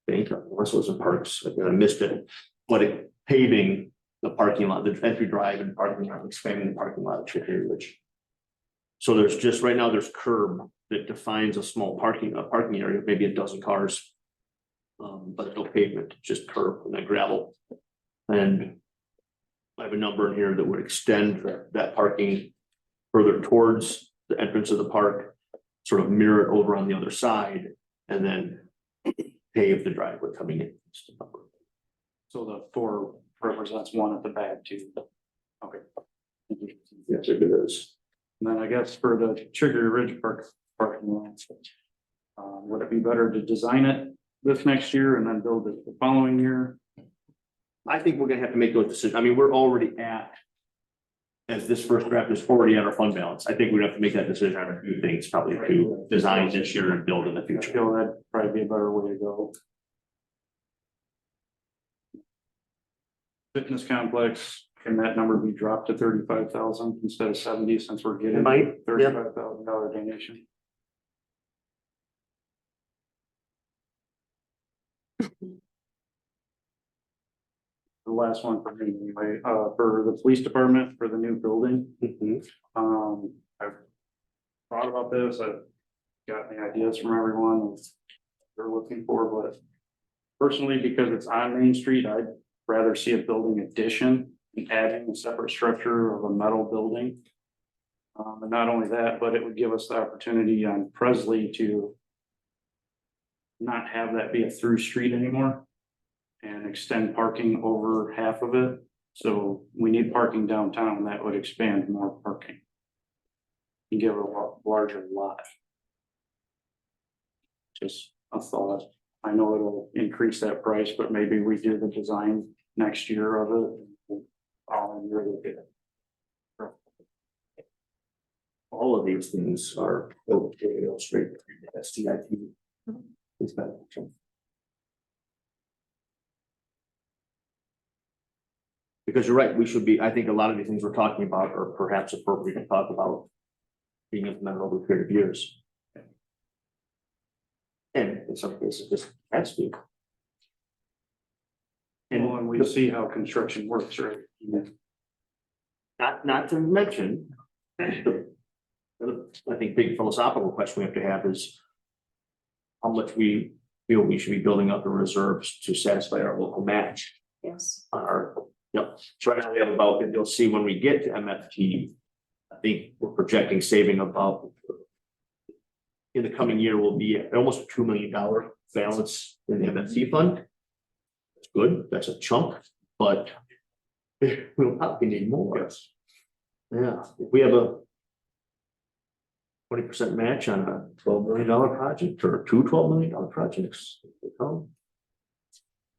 I think, unless it was in parks, I missed it, but paving the parking lot, the entry drive and parking lot, expanding the parking lot, Chicory Ridge. So there's just, right now, there's curb that defines a small parking area, maybe a dozen cars. But there's no pavement, just curb and then gravel. And I have a number in here that would extend that parking further towards the entrance of the park, sort of mirror it over on the other side, and then pave the driveway coming in. So the 4 represents 1 at the back too. Okay. Yes, it is. And then I guess for the Chicory Ridge parking lot. Would it be better to design it this next year and then build it the following year? I think we're gonna have to make those decisions. I mean, we're already at. As this first draft is already at our fund balance, I think we'd have to make that decision on a few things, probably to design this year and build in the I future. feel that'd probably be a better way to go. Fitness complex, can that number be dropped to 35,000 instead of 70, since we're getting It might, yeah. $35,000 donation? The last one for me, anyway, for the police department, for the new building. Mhm. I've thought about this, I've got any ideas from everyone they're looking for, but personally, because it's on Main Street, I'd rather see a building addition and adding a separate structure of a metal building. And not only that, but it would give us the opportunity on Presley to not have that be a through street anymore and extend parking over half of it. So we need parking downtown, that would expand more parking. And give it a larger lot. Just a thought. I know it'll increase that price, but maybe we do the design next year of it. I'll really get it. All of these things are illustrated in the STIP. It's beneficial. Because you're right, we should be, I think a lot of the things we're talking about are perhaps appropriate to talk about being implemented over a period of years. And in some cases, this has to. And when we see how construction works, right? Not to mention, I think big philosophical question we have to have is how much we feel we should be building up the reserves to satisfy our local match Yes. on our, so right now we have about, and you'll see when we get to MFT, I think we're projecting saving about in the coming year will be at almost a $2 million balance in the MFT fund. That's good, that's a chunk, but we'll probably need more. Yes. Yeah, if we have a 20% match on a $12 million project or 2 $12 million projects.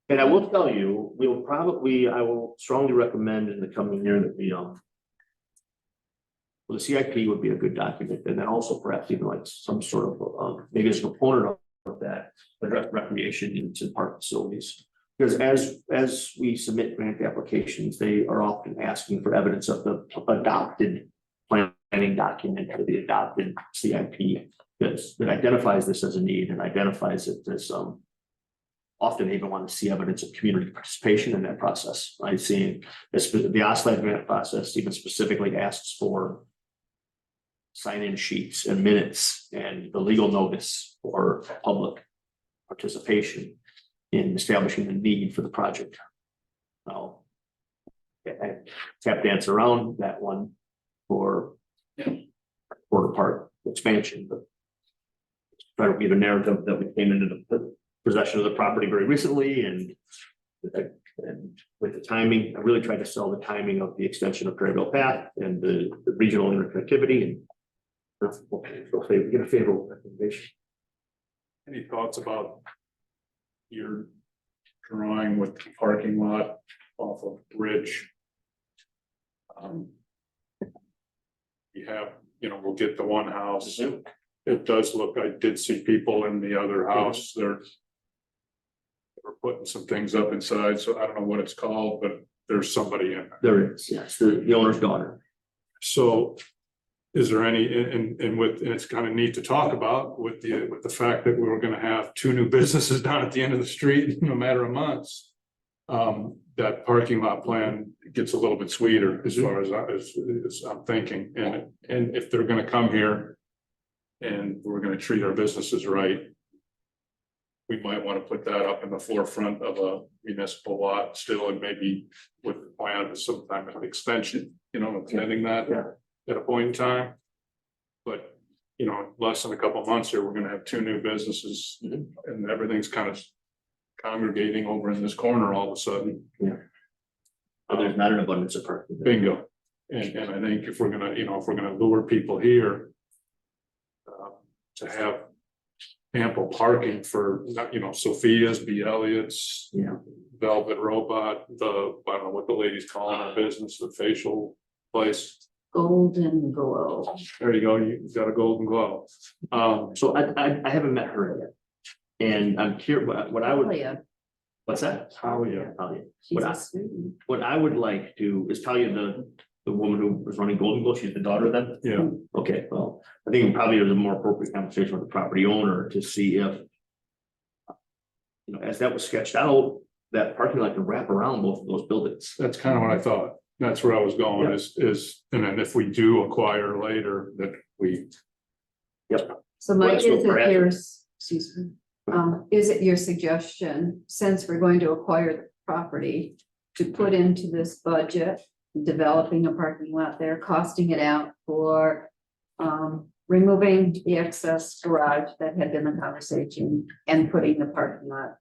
And I will tell you, I will strongly recommend in the coming year that we, well, the CIP would be a good document, and then also perhaps even like some sort of, maybe as a component of that, address recreation needs and park facilities. Because as we submit grant applications, they are often asking for evidence of the adopted planning document or the adopted CIP that identifies this as a need and identifies it as, often they even want to see evidence of community participation in that process. I've seen this, the OSLAD grant process even specifically asks for sign-in sheets and minutes and the legal notice for public participation in establishing the need for the project. Now, I tap dance around that one for quarter part expansion, but try to give a narrative that we came into the possession of the property very recently, and with the timing, I really tried to sell the timing of the extension of Perryville Path and the regional interconnectivity, and we get a favorable recommendation. Any thoughts about your drawing with the parking lot off of Ridge? You have, we'll get the one house. It does look, I did see people in the other house. They were putting some things up inside, so I don't know what it's called, but there's somebody in there. There is, yes, the owner's daughter. So is there any, and it's kind of neat to talk about with the fact that we were gonna have 2 new businesses down at the end of the street in a matter of months. that parking lot plan gets a little bit sweeter as far as I'm thinking, and if they're gonna come here. And we're gonna treat our businesses right. We might wanna put that up in the forefront of a municipal lot still, and maybe with the plan of some type of extension, extending that at a point in time. But, less than a couple months here, we're gonna have 2 new businesses and everything's kind of congregating over in this corner all of a sudden. But there's not an abundance of parking. Bingo. And I think if we're gonna lure people here. To have ample parking for, Sophia's, B. Elliott's. Yeah. Velvet Robot, I don't know what the ladies call her business, the facial place. Golden glow. There you go, you got a golden glow. So I haven't met her yet. And I'm curious, what I would, Talia, what's that? Talia. Talia. she's What a I- student. What I would like to is Talia, the woman who was running Golden Glow, she's the daughter then? Yeah, Okay, well, I think probably there's a more appropriate conversation with the property owner to see if. As that was sketched out, that parking lot can wrap around both of those buildings. that's kind of what I thought. That's where I was going and then if we do acquire later, that we, So Mike, Let's go is it for it. yours, excuse me, is it your suggestion, since we're going to acquire the property, to put into this budget, developing a parking lot there, costing it out for removing the excess garage that had been the conversation and putting the parking lot?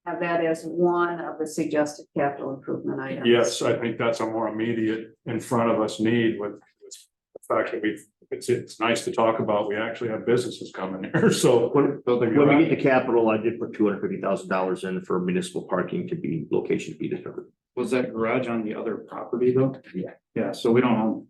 Have that as one of the suggested capital improvement items? yes, I think that's a more immediate in front of us need with the fact that it's nice to talk about, we actually have businesses coming here, so. When we get to capital, I did put $250,000 in for municipal parking to be location to be determined. Was that garage on the other property though? Yeah. Yeah, so we don't own.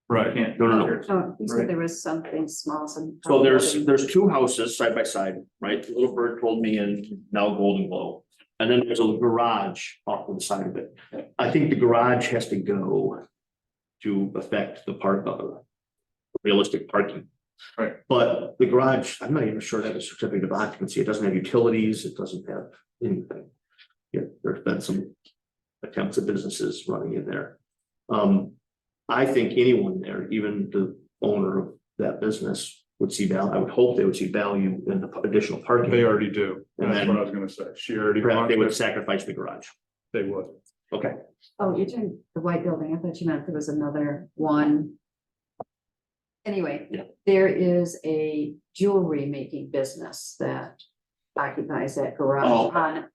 Right. Can't. No. Oh, you Right. said there was something small, some. So there's 2 houses side by side, right? Little Bird told me and now Golden Glow. And then there's a garage off to the side of it. I think the garage has to go to affect the part of realistic parking. Right. But the garage, I'm not even sure that it's a certificate of occupancy. It doesn't have utilities. It doesn't have anything. Yeah, there's been some attempts at businesses running in there. I think anyone there, even the owner of that business, would see value. I would hope they would see value in the additional parking. They already do, And that's then- what I was gonna say, she already. Perhaps they would wants it. sacrifice the garage. They would. Okay. Oh, you're doing the white building. I thought you meant there was another one. Anyway, Yeah. there is a jewelry making business that occupies that garage Oh. on.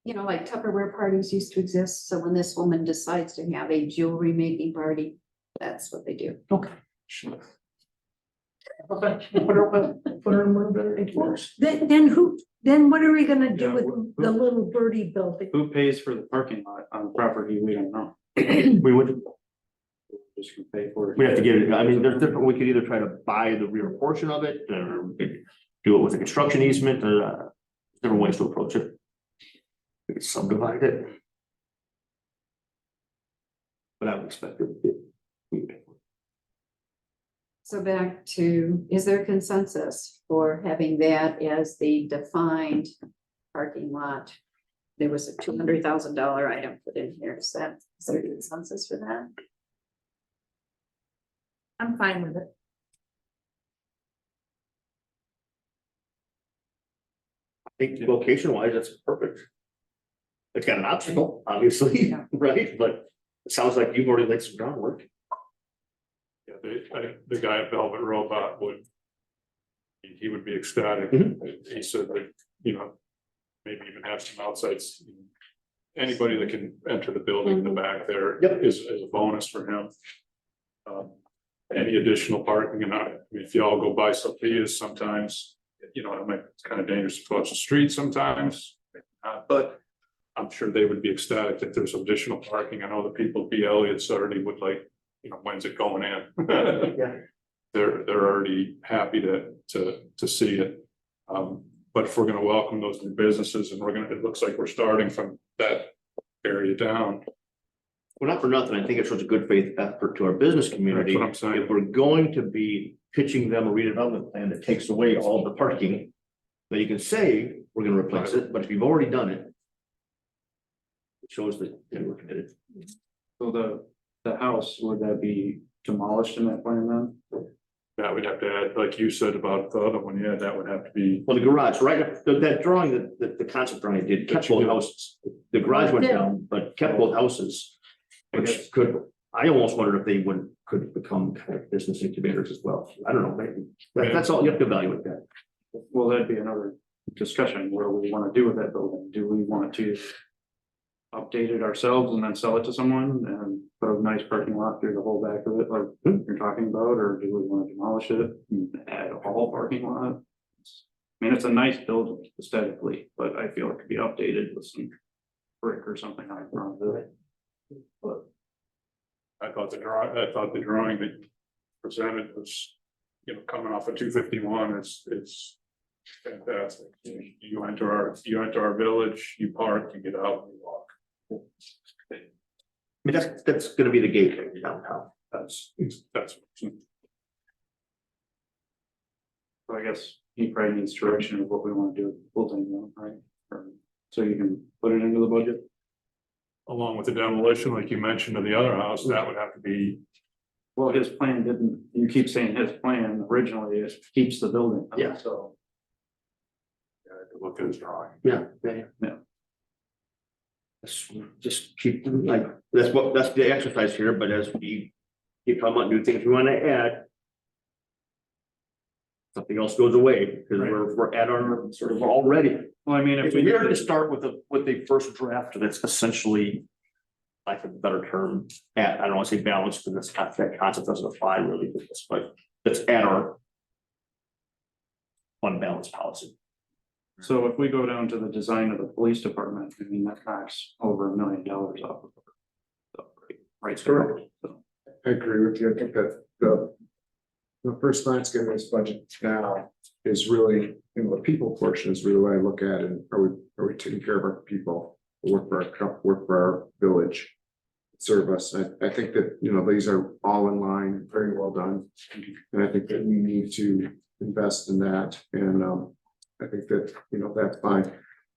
Like Tupperware parties used to exist. So when this woman decides to have a jewelry making party, that's what they do. Okay. Then what are we gonna do Yeah, with the little birdie building? Who pays for the parking lot on the property? We don't know. We would, Just gonna pay for it. we have to get it, I mean, there's different, we could either try to buy the rear portion of it, or we could do it with a construction easement, different ways to approach it. We could subdivide it. But I would expect it. So back to, is there consensus for having that as the defined parking lot? There was a $200,000 item put in here. Is there consensus for that? I'm fine with it. I think location wise, that's perfect. It's got an obstacle, obviously, Yeah. right? But it sounds like you've already laid some groundwork. Yeah, the guy at Velvet Robot would. He would be ecstatic. He said that, maybe even have some outsides. Anybody that can enter the building in the back there Yep. is a bonus for him. Any additional parking, and I mean, if y'all go by Sophia's sometimes, it's kind of dangerous to cross the street sometimes. But I'm sure they would be ecstatic that there's additional parking. I know the people at B. Elliott's already would like, when's it going in? Yeah. They're already happy to see it. But if we're gonna welcome those new businesses and it looks like we're starting from that area down. Well, not for nothing, I think it shows a good faith effort to our business community. That's what I'm saying. If we're going to be pitching them a redevelopment plan that takes away all the parking, then you can say, we're gonna replace it, but if you've already done it, It shows that they were committed. So the house, would that be demolished in that plan then? That would have to add, like you said about the other one, yeah, that would have to be. Well, the garage, right, that drawing, the concept drawing I did, kept both houses. The garage went down, but kept both houses. Which could, I almost wondered if they could become kind of business incubators as well. I don't know, maybe. That's all, you have to evaluate that. Well, that'd be another discussion. What do we want to do with that building? Do we want to update it ourselves and then sell it to someone and put a nice parking lot through the whole back of it, like you're talking about, or do we want to demolish it and add a whole parking lot? I mean, it's a nice building aesthetically, but I feel it could be updated with some brick or something on front of it. But I thought the drawing that presented was, you know, coming off of 251, it's fantastic. You enter our village, you park, you get out, and you walk. I mean, that's gonna be the gateway to downtown. That's. so I guess he probably needs direction of what we want to do with the building, though, right? So you can put it into the budget. Along with the demolition, like you mentioned, of the other house, that would have to be. Well, his plan didn't, you keep saying his plan originally it keeps the building. Yeah. So. Look at his drawing. Yeah. Just keep, like, that's the exercise here, but as we keep talking about new things we want to add. Something else goes away, because we're at our sort of already. Well, I mean, If we were to start with the first draft, that's essentially, like a better term, I don't want to say balanced, because that concept doesn't apply really to this, but it's at our unbalanced policy. So if we go down to the design of the police department, I mean, that knocks over $1 million off of it. So, right. Correct. So, I agree with you. I think that the first glance at this budget now is really, you know, the people portion is really what I look at, and are we taking care of our people, work for our village, serve us. I think that, you know, these are all in line, very well done, and I think that we need to invest in that. And I think that, you know, that's fine.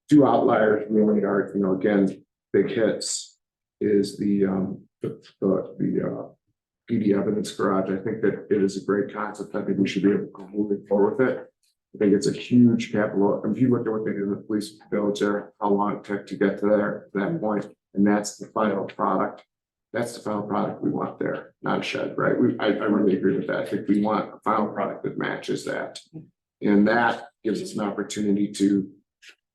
Two outliers really are, you know, again, big hits is the PD evidence garage. I think that it is a great concept. I think we should be able to move forward with it. I think it's a huge capital. If you look at what they did in the police village there, how long it took to get to that point, and that's the final product. That's the final product we want there, not a shed, right? I really agree with that. I think we want a final product that matches that. And that gives us an opportunity to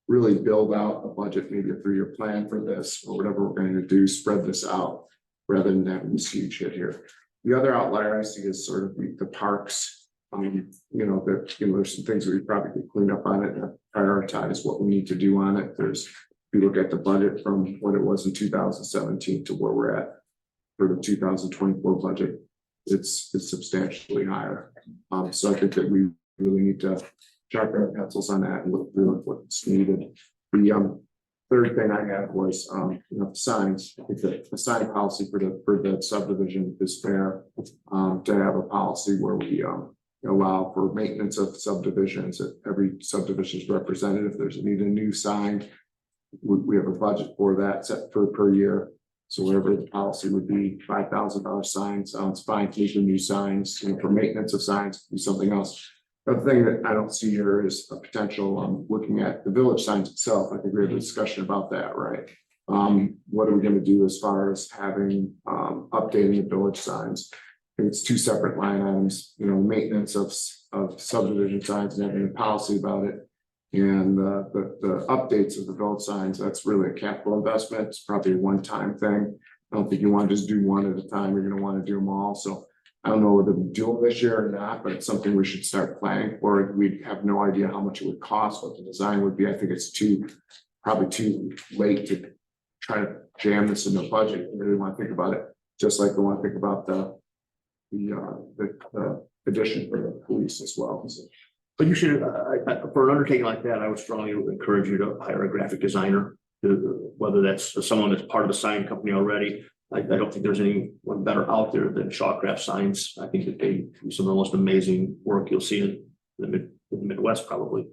really build out a budget, maybe a 3-year plan for this, or whatever we're going to do, spread this out rather than having this huge hit here. The other outlier I see is sort of the parks. You know, there's some things that we probably could clean up on it and prioritize what we need to do on it. If you look at the budget from what it was in 2017 to where we're at for the 2024 budget, it's substantially higher. So I think that we really need to sharpen our pencils on that and look through what's needed. The third thing I had was, you know, signs. I think the sign policy for the subdivision is fair, to have a policy where we allow for maintenance of subdivisions. That every subdivision is represented. If there's a new sign, we have a budget for that set per year. So whatever the policy would be, $5,000 sign sounds fine. These are new signs, you know, for maintenance of signs, do something else. The thing that I don't see here is a potential, looking at the village signs itself. I think we have a discussion about that, right? What are we going to do as far as having, updating the village signs? I think it's two separate line items, you know, maintenance of subdivision signs and having a policy about it. And the updates of the village signs, that's really a capital investment. It's probably a one-time thing. I don't think you want to just do one at a time. You're going to want to do them all. So I don't know whether we do them this year or not, but it's something we should start planning for. We have no idea how much it would cost, what the design would be. I think it's probably too late to try to jam this in the budget. We really want to think about it, just like we want to think about the addition for the police as well. So, But you should, for an undertaking like that, I would strongly encourage you to hire a graphic designer, whether that's someone that's part of the sign company already. I don't think there's anyone better out there than Shawcraft Signs. I think that they do some of the most amazing work you'll see in the Midwest, probably.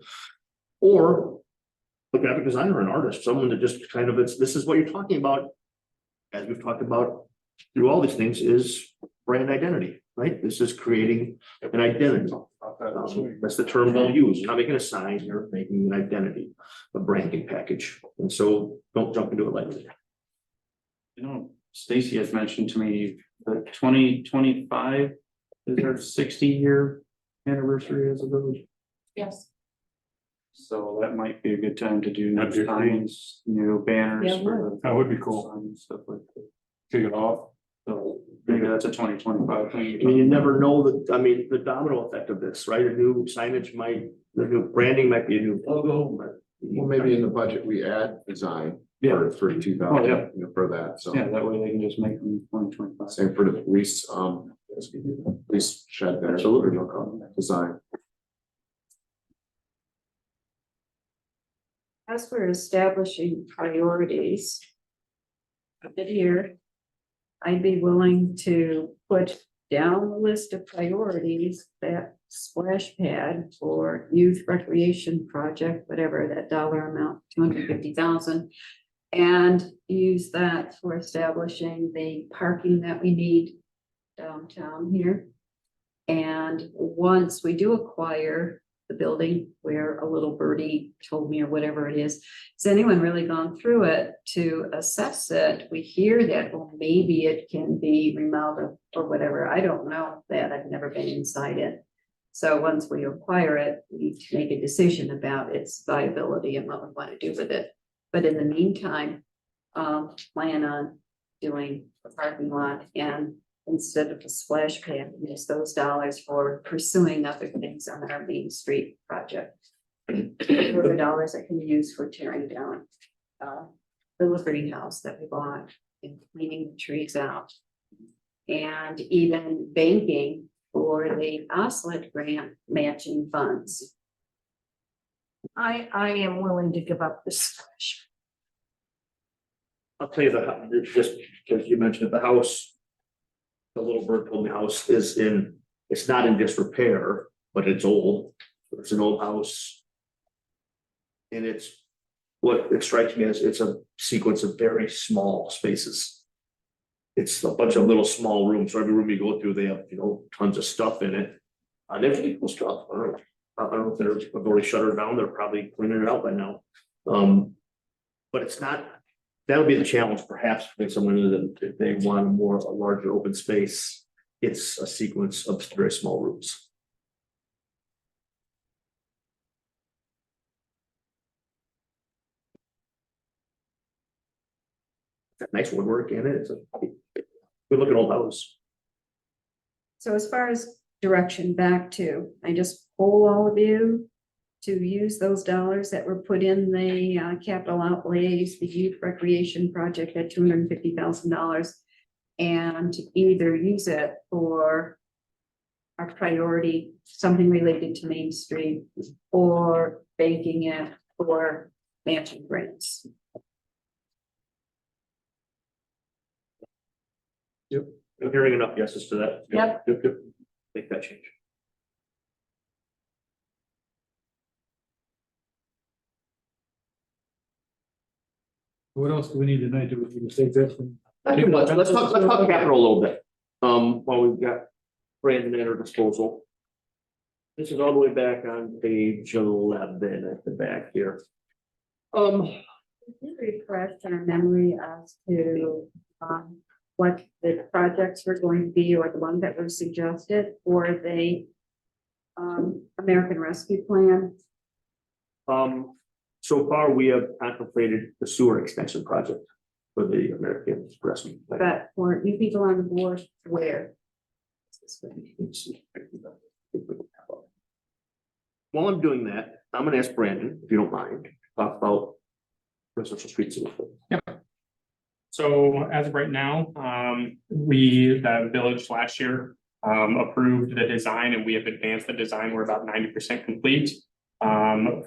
Or a graphic designer, an artist, someone that just kind of, this is what you're talking about. As we've talked about through all these things is brand identity, right? This is creating an identity. That's the term they'll use. You're not making a sign, you're making an identity, a branding package. And so don't jump into it lightly. You know, Stacy has mentioned to me that 2025 is our 60-year anniversary as a village. Yes. So that might be a good time to do That'd be new cool. signs, new banners. Yeah, for the- That would be cool. signs, Stuff like that. Kick it off. So maybe that's a 2025 thing. I mean, you never know the domino effect of this, right? A new signage might, the new branding might be a new logo, but. Well, maybe in the budget, we add design for 2000, Oh, yeah. for that, so. Yeah, that way they can just make them 2025. Same for the police shed there. Absolutely. Design. As we're establishing priorities of the year, I'd be willing to put down the list of priorities that splash pad for youth recreation project, whatever that dollar amount, 250,000. And use that for establishing the parking that we need downtown here. And once we do acquire the building where a little birdie told me or whatever it is, has anyone really gone through it to assess it? We hear that, well, maybe it can be remodeled or whatever. I don't know that. I've never been inside it. So once we acquire it, we need to make a decision about its viability and what we want to do with it. But in the meantime, plan on doing a parking lot, and instead of a splash pad, use those dollars for pursuing other things on our Main Street project. For the dollars that can be used for tearing down the Liberty House that we bought and cleaning the trees out. And even banking for the OSLID grant matching funds. I am willing to give up the splash. I'll tell you just because you mentioned the house. The little bird told me house is it's not in disrepair, but it's old. It's an old house. And what it strikes me as it's a sequence of very small spaces. It's a bunch of little small rooms. So every room you go through, they have, tons of stuff in it. There's people stuff. I don't know if they've already shut it down. They're probably cleaning it out by now. But it's not. That'll be the challenge, perhaps, for someone that they want a larger open space. It's a sequence of very small rooms. Got nice woodwork in it. It's a good looking old house. So as far as direction back to, I just poll all of you to use those dollars that were put in the capital outlays, the youth recreation project at $250,000, and to either use it for our priority, something related to Main Street, or banking it for matching grants. I'm hearing enough yeses to that. Yep. Make that change. What else do we need tonight? Do we need to take this? Let's talk capital a little bit. While we've got Brandon at our disposal. This is all the way back on page 11 at the back here. Refresh our memory as to what the projects were going to be, or the ones that were suggested for the American Rescue Plan. So far, we have contemplated the sewer extension project for the American Rescue Plan. But for new people on the board, where? While I'm doing that, I'm gonna ask Brandon, if you don't mind, talk about residential streets. So as of right now, the village last year approved the design, and we have advanced the design. We're about 90% complete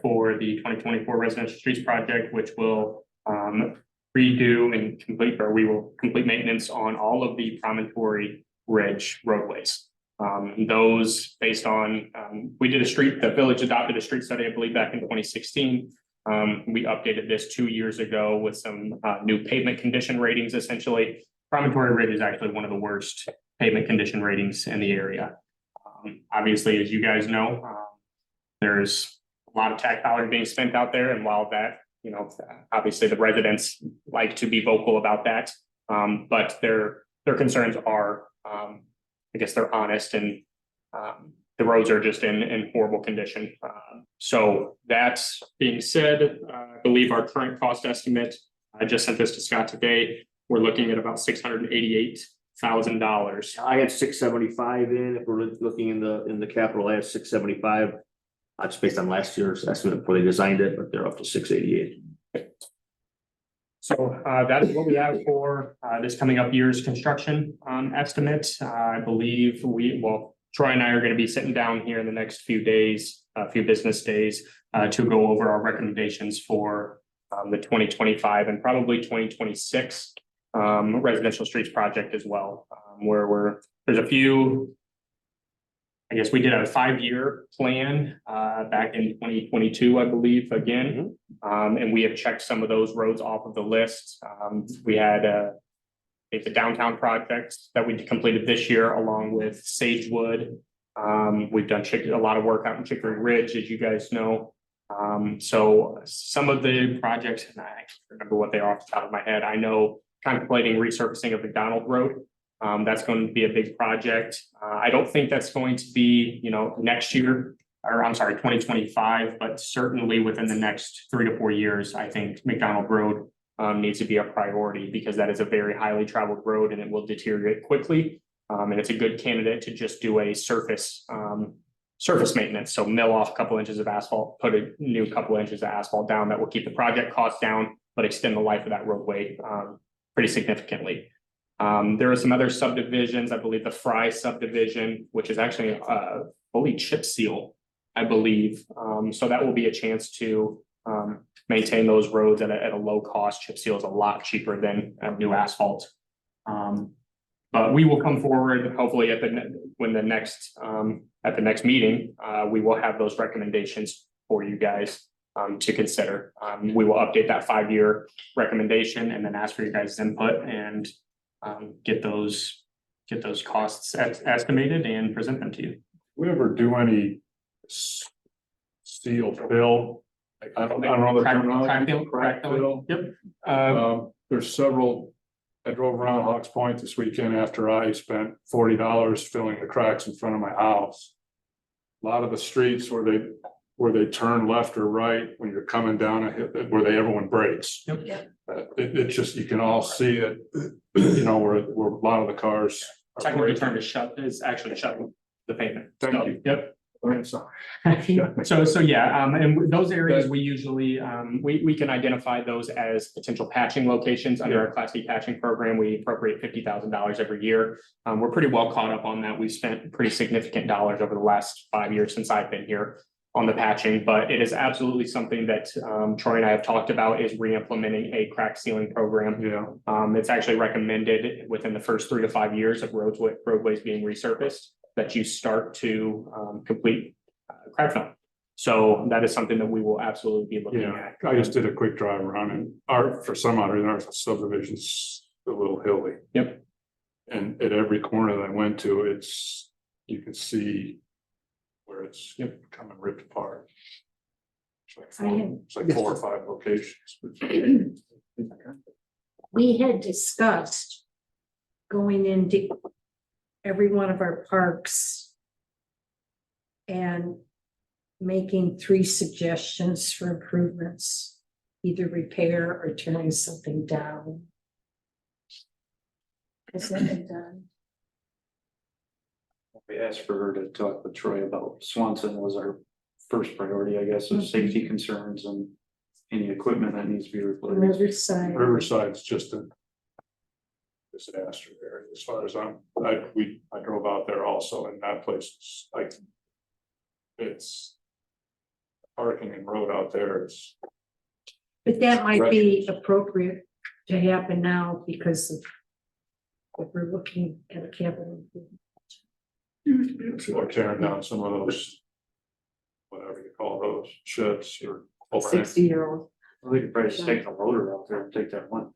for the 2024 residential streets project, which will redo and complete, or we will complete maintenance on all of the Promontory Ridge roadways. Those based on, the village adopted a street study, I believe, back in 2016. We updated this 2 years ago with some new pavement condition ratings, essentially. Promontory Ridge is actually one of the worst pavement condition ratings in the area. Obviously, as you guys know, there's a lot of tax dollars being spent out there, and while that, you know, obviously the residents like to be vocal about that, but their concerns are, I guess they're honest, and the roads are just in horrible condition. So that being said, I believe our current cost estimate, I just sent this to Scott today, we're looking at about $688,000. I had 675 in, if we're looking in the capital, I had 675. That's based on last year's estimate before they designed it, but they're up to 688. So that is what we have for this coming up year's construction estimate. I believe Troy and I are going to be sitting down here in the next few days, a few business days, to go over our recommendations for the 2025 and probably 2026 residential streets project as well, where there's a few. I guess we did a 5-year plan back in 2022, I believe, again. And we have checked some of those roads off of the list. We had I think the downtown projects that we completed this year, along with Sagewood. We've done a lot of work out in Chicory Ridge, as you guys know. So some of the projects, and I can't remember what they are off the top of my head. I know contemplating resurfacing of McDonald Road. That's going to be a big project. I don't think that's going to be, you know, next year, or I'm sorry, 2025, but certainly within the next 3 to 4 years, I think McDonald Road needs to be a priority, because that is a very highly traveled road and it will deteriorate quickly. And it's a good candidate to just do a surface maintenance. So mill off a couple inches of asphalt, put a new couple inches of asphalt down that will keep the project cost down, but extend the life of that roadway pretty significantly. There are some other subdivisions, I believe the Fry subdivision, which is actually a fully chip seal, I believe. So that will be a chance to maintain those roads at a low cost. Chip seal is a lot cheaper than new asphalt. But we will come forward, hopefully at the next meeting, we will have those recommendations for you guys to consider. We will update that 5-year recommendation and then ask for your guys' input and get those costs estimated and present them to you. We ever do any steel fill? I don't know the terminology. Crack fill. Yep. There's several. I drove around Hawks Point this weekend after I spent $40 filling the cracks in front of my house. A lot of the streets where they turn left or right when you're coming down a hill, where everyone breaks. Yep. It just, you can all see it, you know, where a lot of the cars. Technical term is actually shutting the pavement. Thank you. Yep. I'm sorry. So yeah, and those areas we usually, we can identify those as potential patching locations under our Class D patching program. We appropriate $50,000 every year. We're pretty well caught up on that. We've spent pretty significant dollars over the last 5 years since I've been here on the patching, but it is absolutely something that Troy and I have talked about, is re-implementing a crack sealing program. Yeah. It's actually recommended within the first 3 to 5 years of roadways being resurfaced that you start to complete crack fill. So that is something that we will absolutely be looking at. I just did a quick drive around, and for some odd reason, our subdivision's a little hilly. Yep. And at every corner that I went to, you can see where it's coming ripped apart. It's like 4 or 5 locations. We had discussed going into every one of our parks and making 3 suggestions for improvements, either repair or tearing something down. Has that been done? We asked for her to talk with Troy about Swanson was our first priority, I guess, of safety concerns and any equipment that needs to be replaced. Riverside. Riverside's just a disaster area as far as I drove out there also, and that place is like, it's parking and road out there is. But that might be appropriate to happen now because of what we're looking at a capital improvement. Or tearing down some of those, whatever you call those, sheds or overhead. 60-year-old. We could probably stake a loader out there and take that one.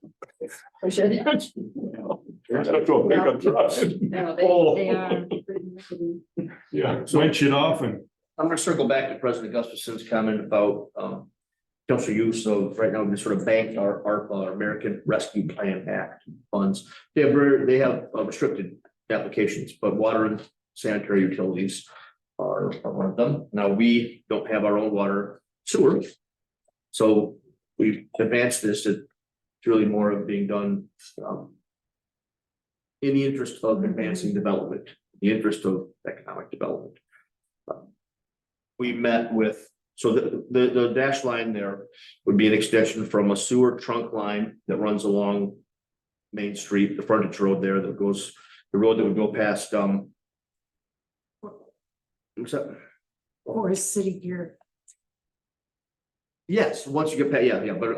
I should. That's what pickup trucks. No, Oh. they are. pretty rickety. Yeah, winch it off and I'm gonna circle back to President Gustafson's comment about, potential use of, right now, we sort of bank our ARPA, our American Rescue Plan Act funds. They have restricted applications, but water and sanitary utilities are one of them. Now, we don't have our own water sewer. So we've advanced this. It's really more of being done, in the interest of advancing development, the interest of economic development. We met with, so the dash line there would be an extension from a sewer trunk line that runs along Main Street, the frontage road there that goes, the road that would go past, what's that? Or is city gear? Yes, once you get past, yeah, but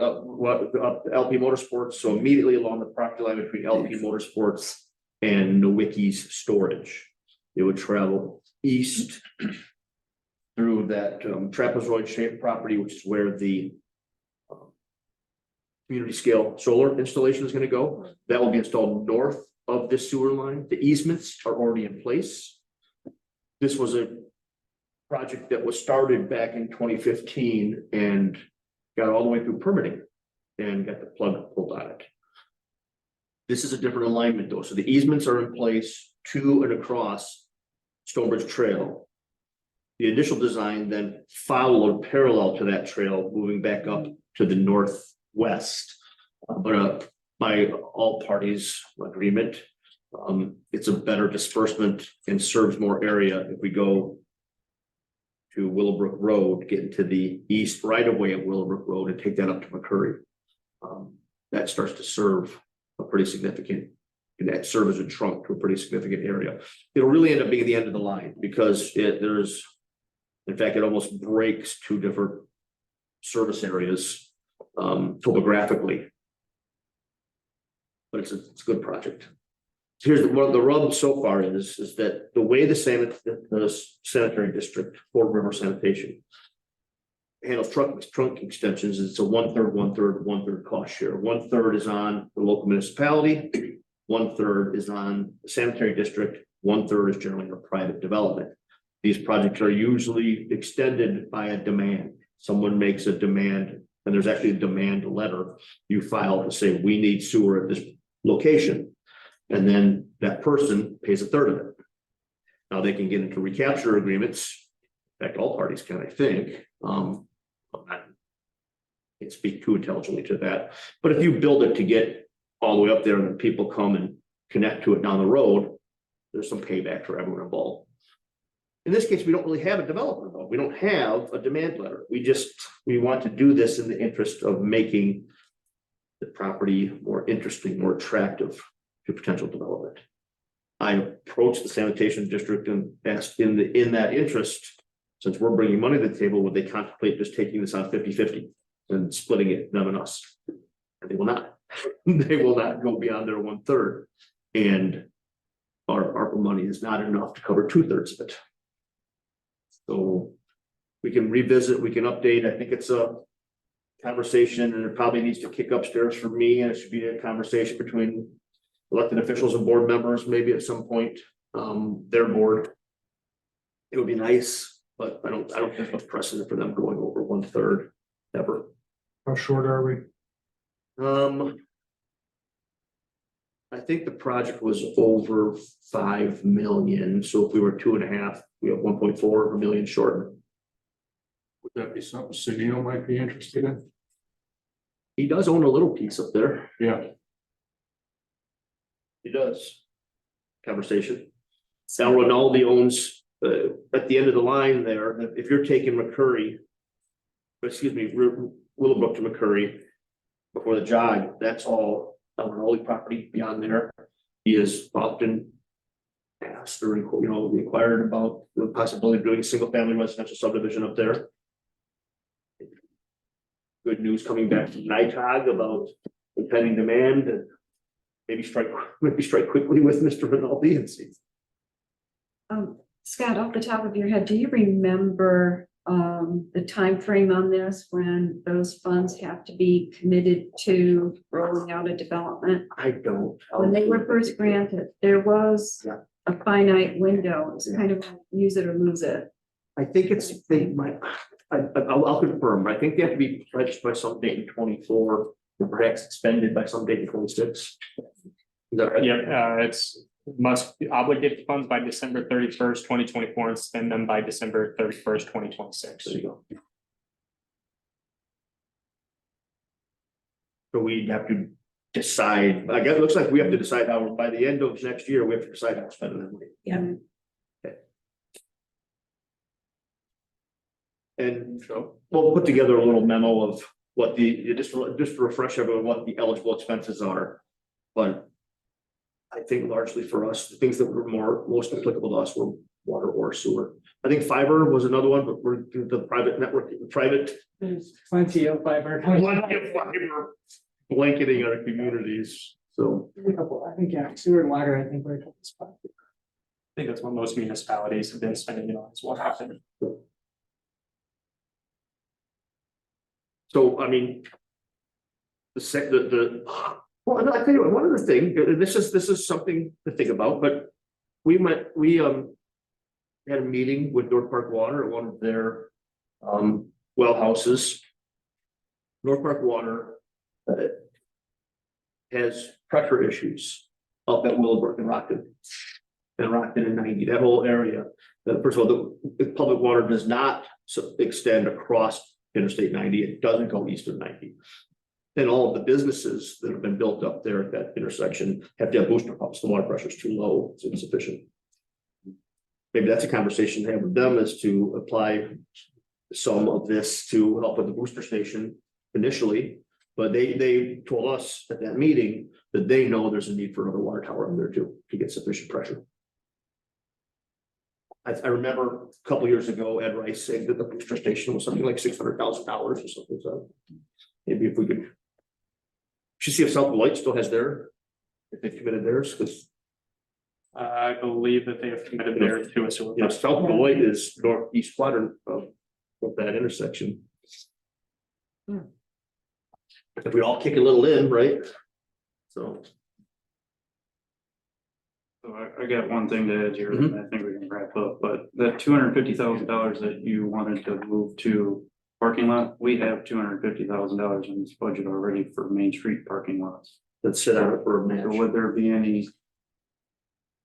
LP Motorsports, so immediately along the property line between LP Motorsports and Nowicki's storage. It would travel east through that trapezoid shaped property, which is where the community scale solar installation is going to go. That will be installed north of this sewer line. The easements are already in place. This was a project that was started back in 2015 and got all the way through permitting and got the plug pulled on it. This is a different alignment though. So the easements are in place to and across Stonebridge Trail. The initial design then followed parallel to that trail, moving back up to the northwest. But by all parties' agreement, it's a better disbursement and serves more area if we go to Willowbrook Road, get into the east right of way of Willowbrook Road and take that up to McCurry. That starts to serve a pretty significant, and that serves as a trunk to a pretty significant area. It'll really end up being the end of the line because there's, in fact, it almost breaks two different service areas topographically. But it's a good project. Here's one of the rubs so far is that the way the sanitary district, Fort River Sanitation, handles trunk extensions, it's a 1/3, 1/3, 1/3 cost share. 1/3 is on the local municipality, 1/3 is on the sanitary district, 1/3 is generally a private development. These projects are usually extended by a demand. Someone makes a demand, and there's actually a demand letter you file to say, we need sewer at this location. And then that person pays 1/3 of it. Now they can get into recapture agreements. In fact, all parties can, I think. I can't speak too intelligently to that. But if you build it to get all the way up there and then people come and connect to it down the road, there's some payback for everyone involved. In this case, we don't really have a developer though. We don't have a demand letter. We want to do this in the interest of making the property more interesting, more attractive to potential development. I approached the sanitation district and asked in that interest, since we're bringing money to the table, would they contemplate just taking this on 50-50 and splitting it, them and us? And they will not. They will not go beyond their 1/3. And our ARPA money is not enough to cover 2/3 of it. So we can revisit, we can update. I think it's a conversation and it probably needs to kick upstairs for me, and it should be a conversation between elected officials and board members, maybe at some point, their board. It would be nice, but I don't think there's precedent for them going over 1/3 ever. How short are we? I think the project was over 5 million, so if we were 2.5, we have 1.4 million short. Would that be something Sunil might be interested in? He does own a little piece up there. Yeah. He does. Conversation. Sal Rinaldi owns, at the end of the line there, if you're taking McCurry, Willowbrook to McCurry before the jog, that's all Sal Rinaldi property beyond there. He is often asked or, inquired about the possibility of doing a single family residential subdivision up there. Good news coming back from NITOG about impending demand and maybe strike quickly with Mr. Rinaldi and see. Scott, off the top of your head, do you remember the time frame on this, when those funds have to be committed to rolling out a development? I don't. When they were first granted, there was Yeah. a finite window. It's kind of use it or lose it. I think it's, they might, I'll confirm, I think they have to be pledged by some date in 24, and perhaps expended by some date in 26. Is that right? Yep, it's must obligate the funds by December 31st, 2024, and spend them by December 31st, 2026. There you go. So we have to decide, I guess it looks like we have to decide how, by the end of next year, we have to decide how to spend that money. Yeah. And so we'll put together a little memo of what just to refresh everyone what the eligible expenses are. But I think largely for us, the things that were most applicable to us were water or sewer. I think fiber was another one, but we're the private network, private There's plenty of fiber. fiber blanketing our communities. So I think, yeah, sewer and water, I think we're. I think that's what most municipalities have been spending it on, is what happened. So, I mean. Well, and I tell you what, one other thing, this is something to think about, but we had a meeting with North Park Water at one of their well houses. North Park Water has pressure issues up at Willowbrook and Rockton. And Rockton and 90, that whole area. First of all, the public water does not extend across Interstate 90, it doesn't go east of 90. And all of the businesses that have been built up there at that intersection have to have booster pumps. The water pressure is too low, it's insufficient. Maybe that's a conversation to have with them, is to apply some of this to help with the booster station initially. But they told us at that meeting that they know there's a need for another water tower up there too, to get sufficient pressure. I remember a couple years ago, Ed Rice saying that the booster station was something like $600,000 or something. So maybe if we could. Should see if South Light still has if they've committed theirs, because I believe that they have committed there to a sewer. yeah, South Beloit is northeast quadrant of that intersection. If we all kick a little in, right? So. So I got one thing to add here, and I think we can wrap up, but that $250,000 that you wanted to move to parking lot, we have $250,000 in this budget already for Main Street parking lots. Let's sit on it for a So minute. would there be any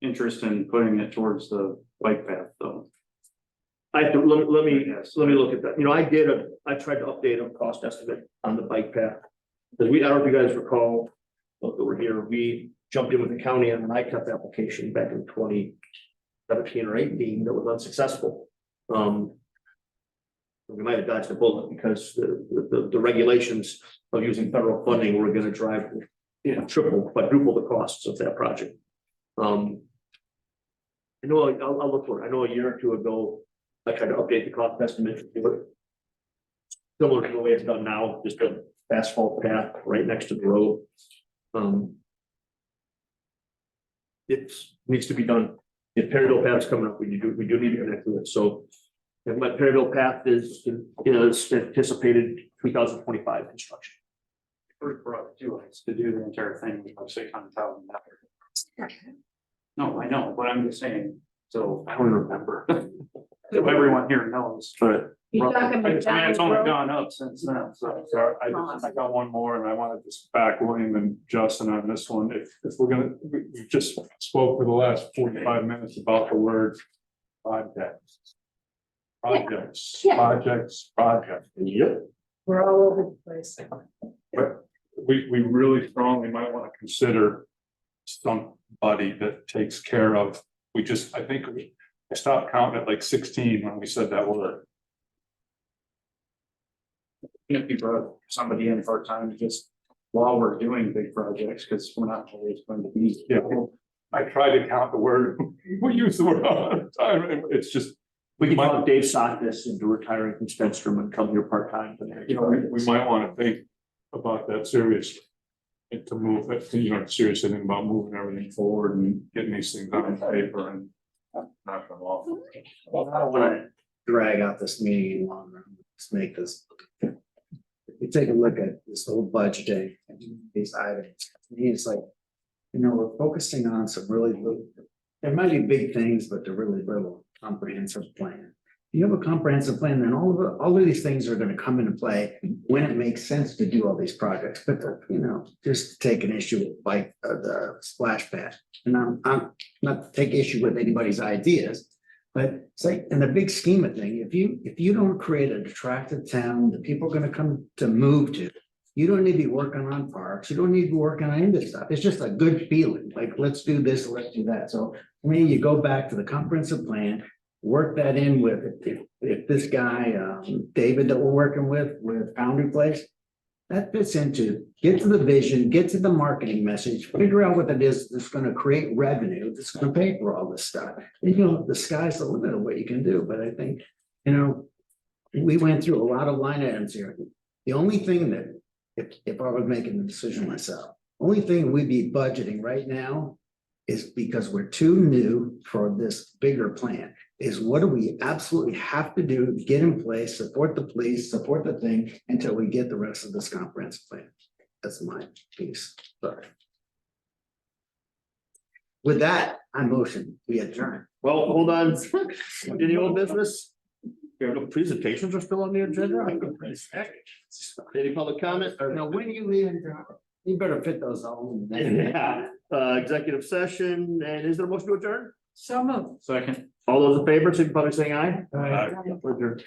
interest in putting it towards the bike path though? I have to, let me Yes. look at that. You know, I tried to update a cost estimate on the bike path. Because I don't know if you guys recall, that were here, we jumped in with the county on an ICAP application back in 2017 or 18 that was unsuccessful. We might have dodged a bullet because the regulations of using federal funding were gonna drive, quadruple the costs of that project. I know, I'll look for it. I know a year or two ago, I tried to update the cost estimate. Similar to the way it's done now, just an asphalt path right next to the road. It needs to be done. If Perryville Path's coming up, we do need to connect to it, so. And my Perryville Path is anticipated 2025 construction. Pretty broad too, it's to do the entire thing with like $600,000. No, I know, but I'm just saying, so I don't remember. so everyone here knows. But You're talking I mean, it's McDonald's only Road? gone up since then, so. I got one more, and I wanted to back William and Justin on this one. If we're gonna, we just spoke for the last 45 minutes about the word projects. Projects, Yeah. projects, projects. yep, We're all over the place. But we really strongly might want to consider somebody that takes care of, I think I stopped counting at like 16 when we said that word. If you brought somebody in part-time just while we're doing big projects, because we're not always going to be. Yeah, I try to count the word, we use the word all the time, and it's just, we can talk Dave Sockness into retiring from Stenstrom and come here part-time. you know, we might want to think about that seriously. And to move it, seriously think about moving everything forward and getting these things on paper and not them off. drag out this meeting any longer. Let's make this. If you take a look at this whole budgeting and these items, to me, it's like, we're focusing on some really little, there might be big things, but they're really little comprehensive plan. You have a comprehensive plan, then all of these things are gonna come into play when it makes sense to do all these projects, but just take an issue with like the splash pad. And I'm not to take issue with anybody's ideas, but it's like in the big scheme of thing, if you don't create an attractive town that people are gonna come to move to, you don't need to be working on parks, you don't need to be working on any of this stuff. It's just a good feeling, like, let's do this, let's do that. So for me, you go back to the comprehensive plan, work that in with, if this guy, David that we're working with Foundry Place, that fits into, get to the vision, get to the marketing message, figure out what it is that's gonna create revenue, that's gonna pay for all this stuff. And the sky's the limit of what you can do, but I think, we went through a lot of line items here. The only thing that, if I was making the decision myself, only thing we'd be budgeting right now is, because we're too new for this bigger plan, is what do we absolutely have to do to get in place, support the police, support the thing until we get the rest of this comprehensive plan. That's my piece. Sorry. With that, I motion we adjourn. Well, hold on. Any old business? The presentations are still on the agenda. Any public comment? When you leave, you better fit those all in. Yeah, executive session, and is there a motion to adjourn? So moved. Second. All those in favor, signify by saying aye. Aye. Adjourned.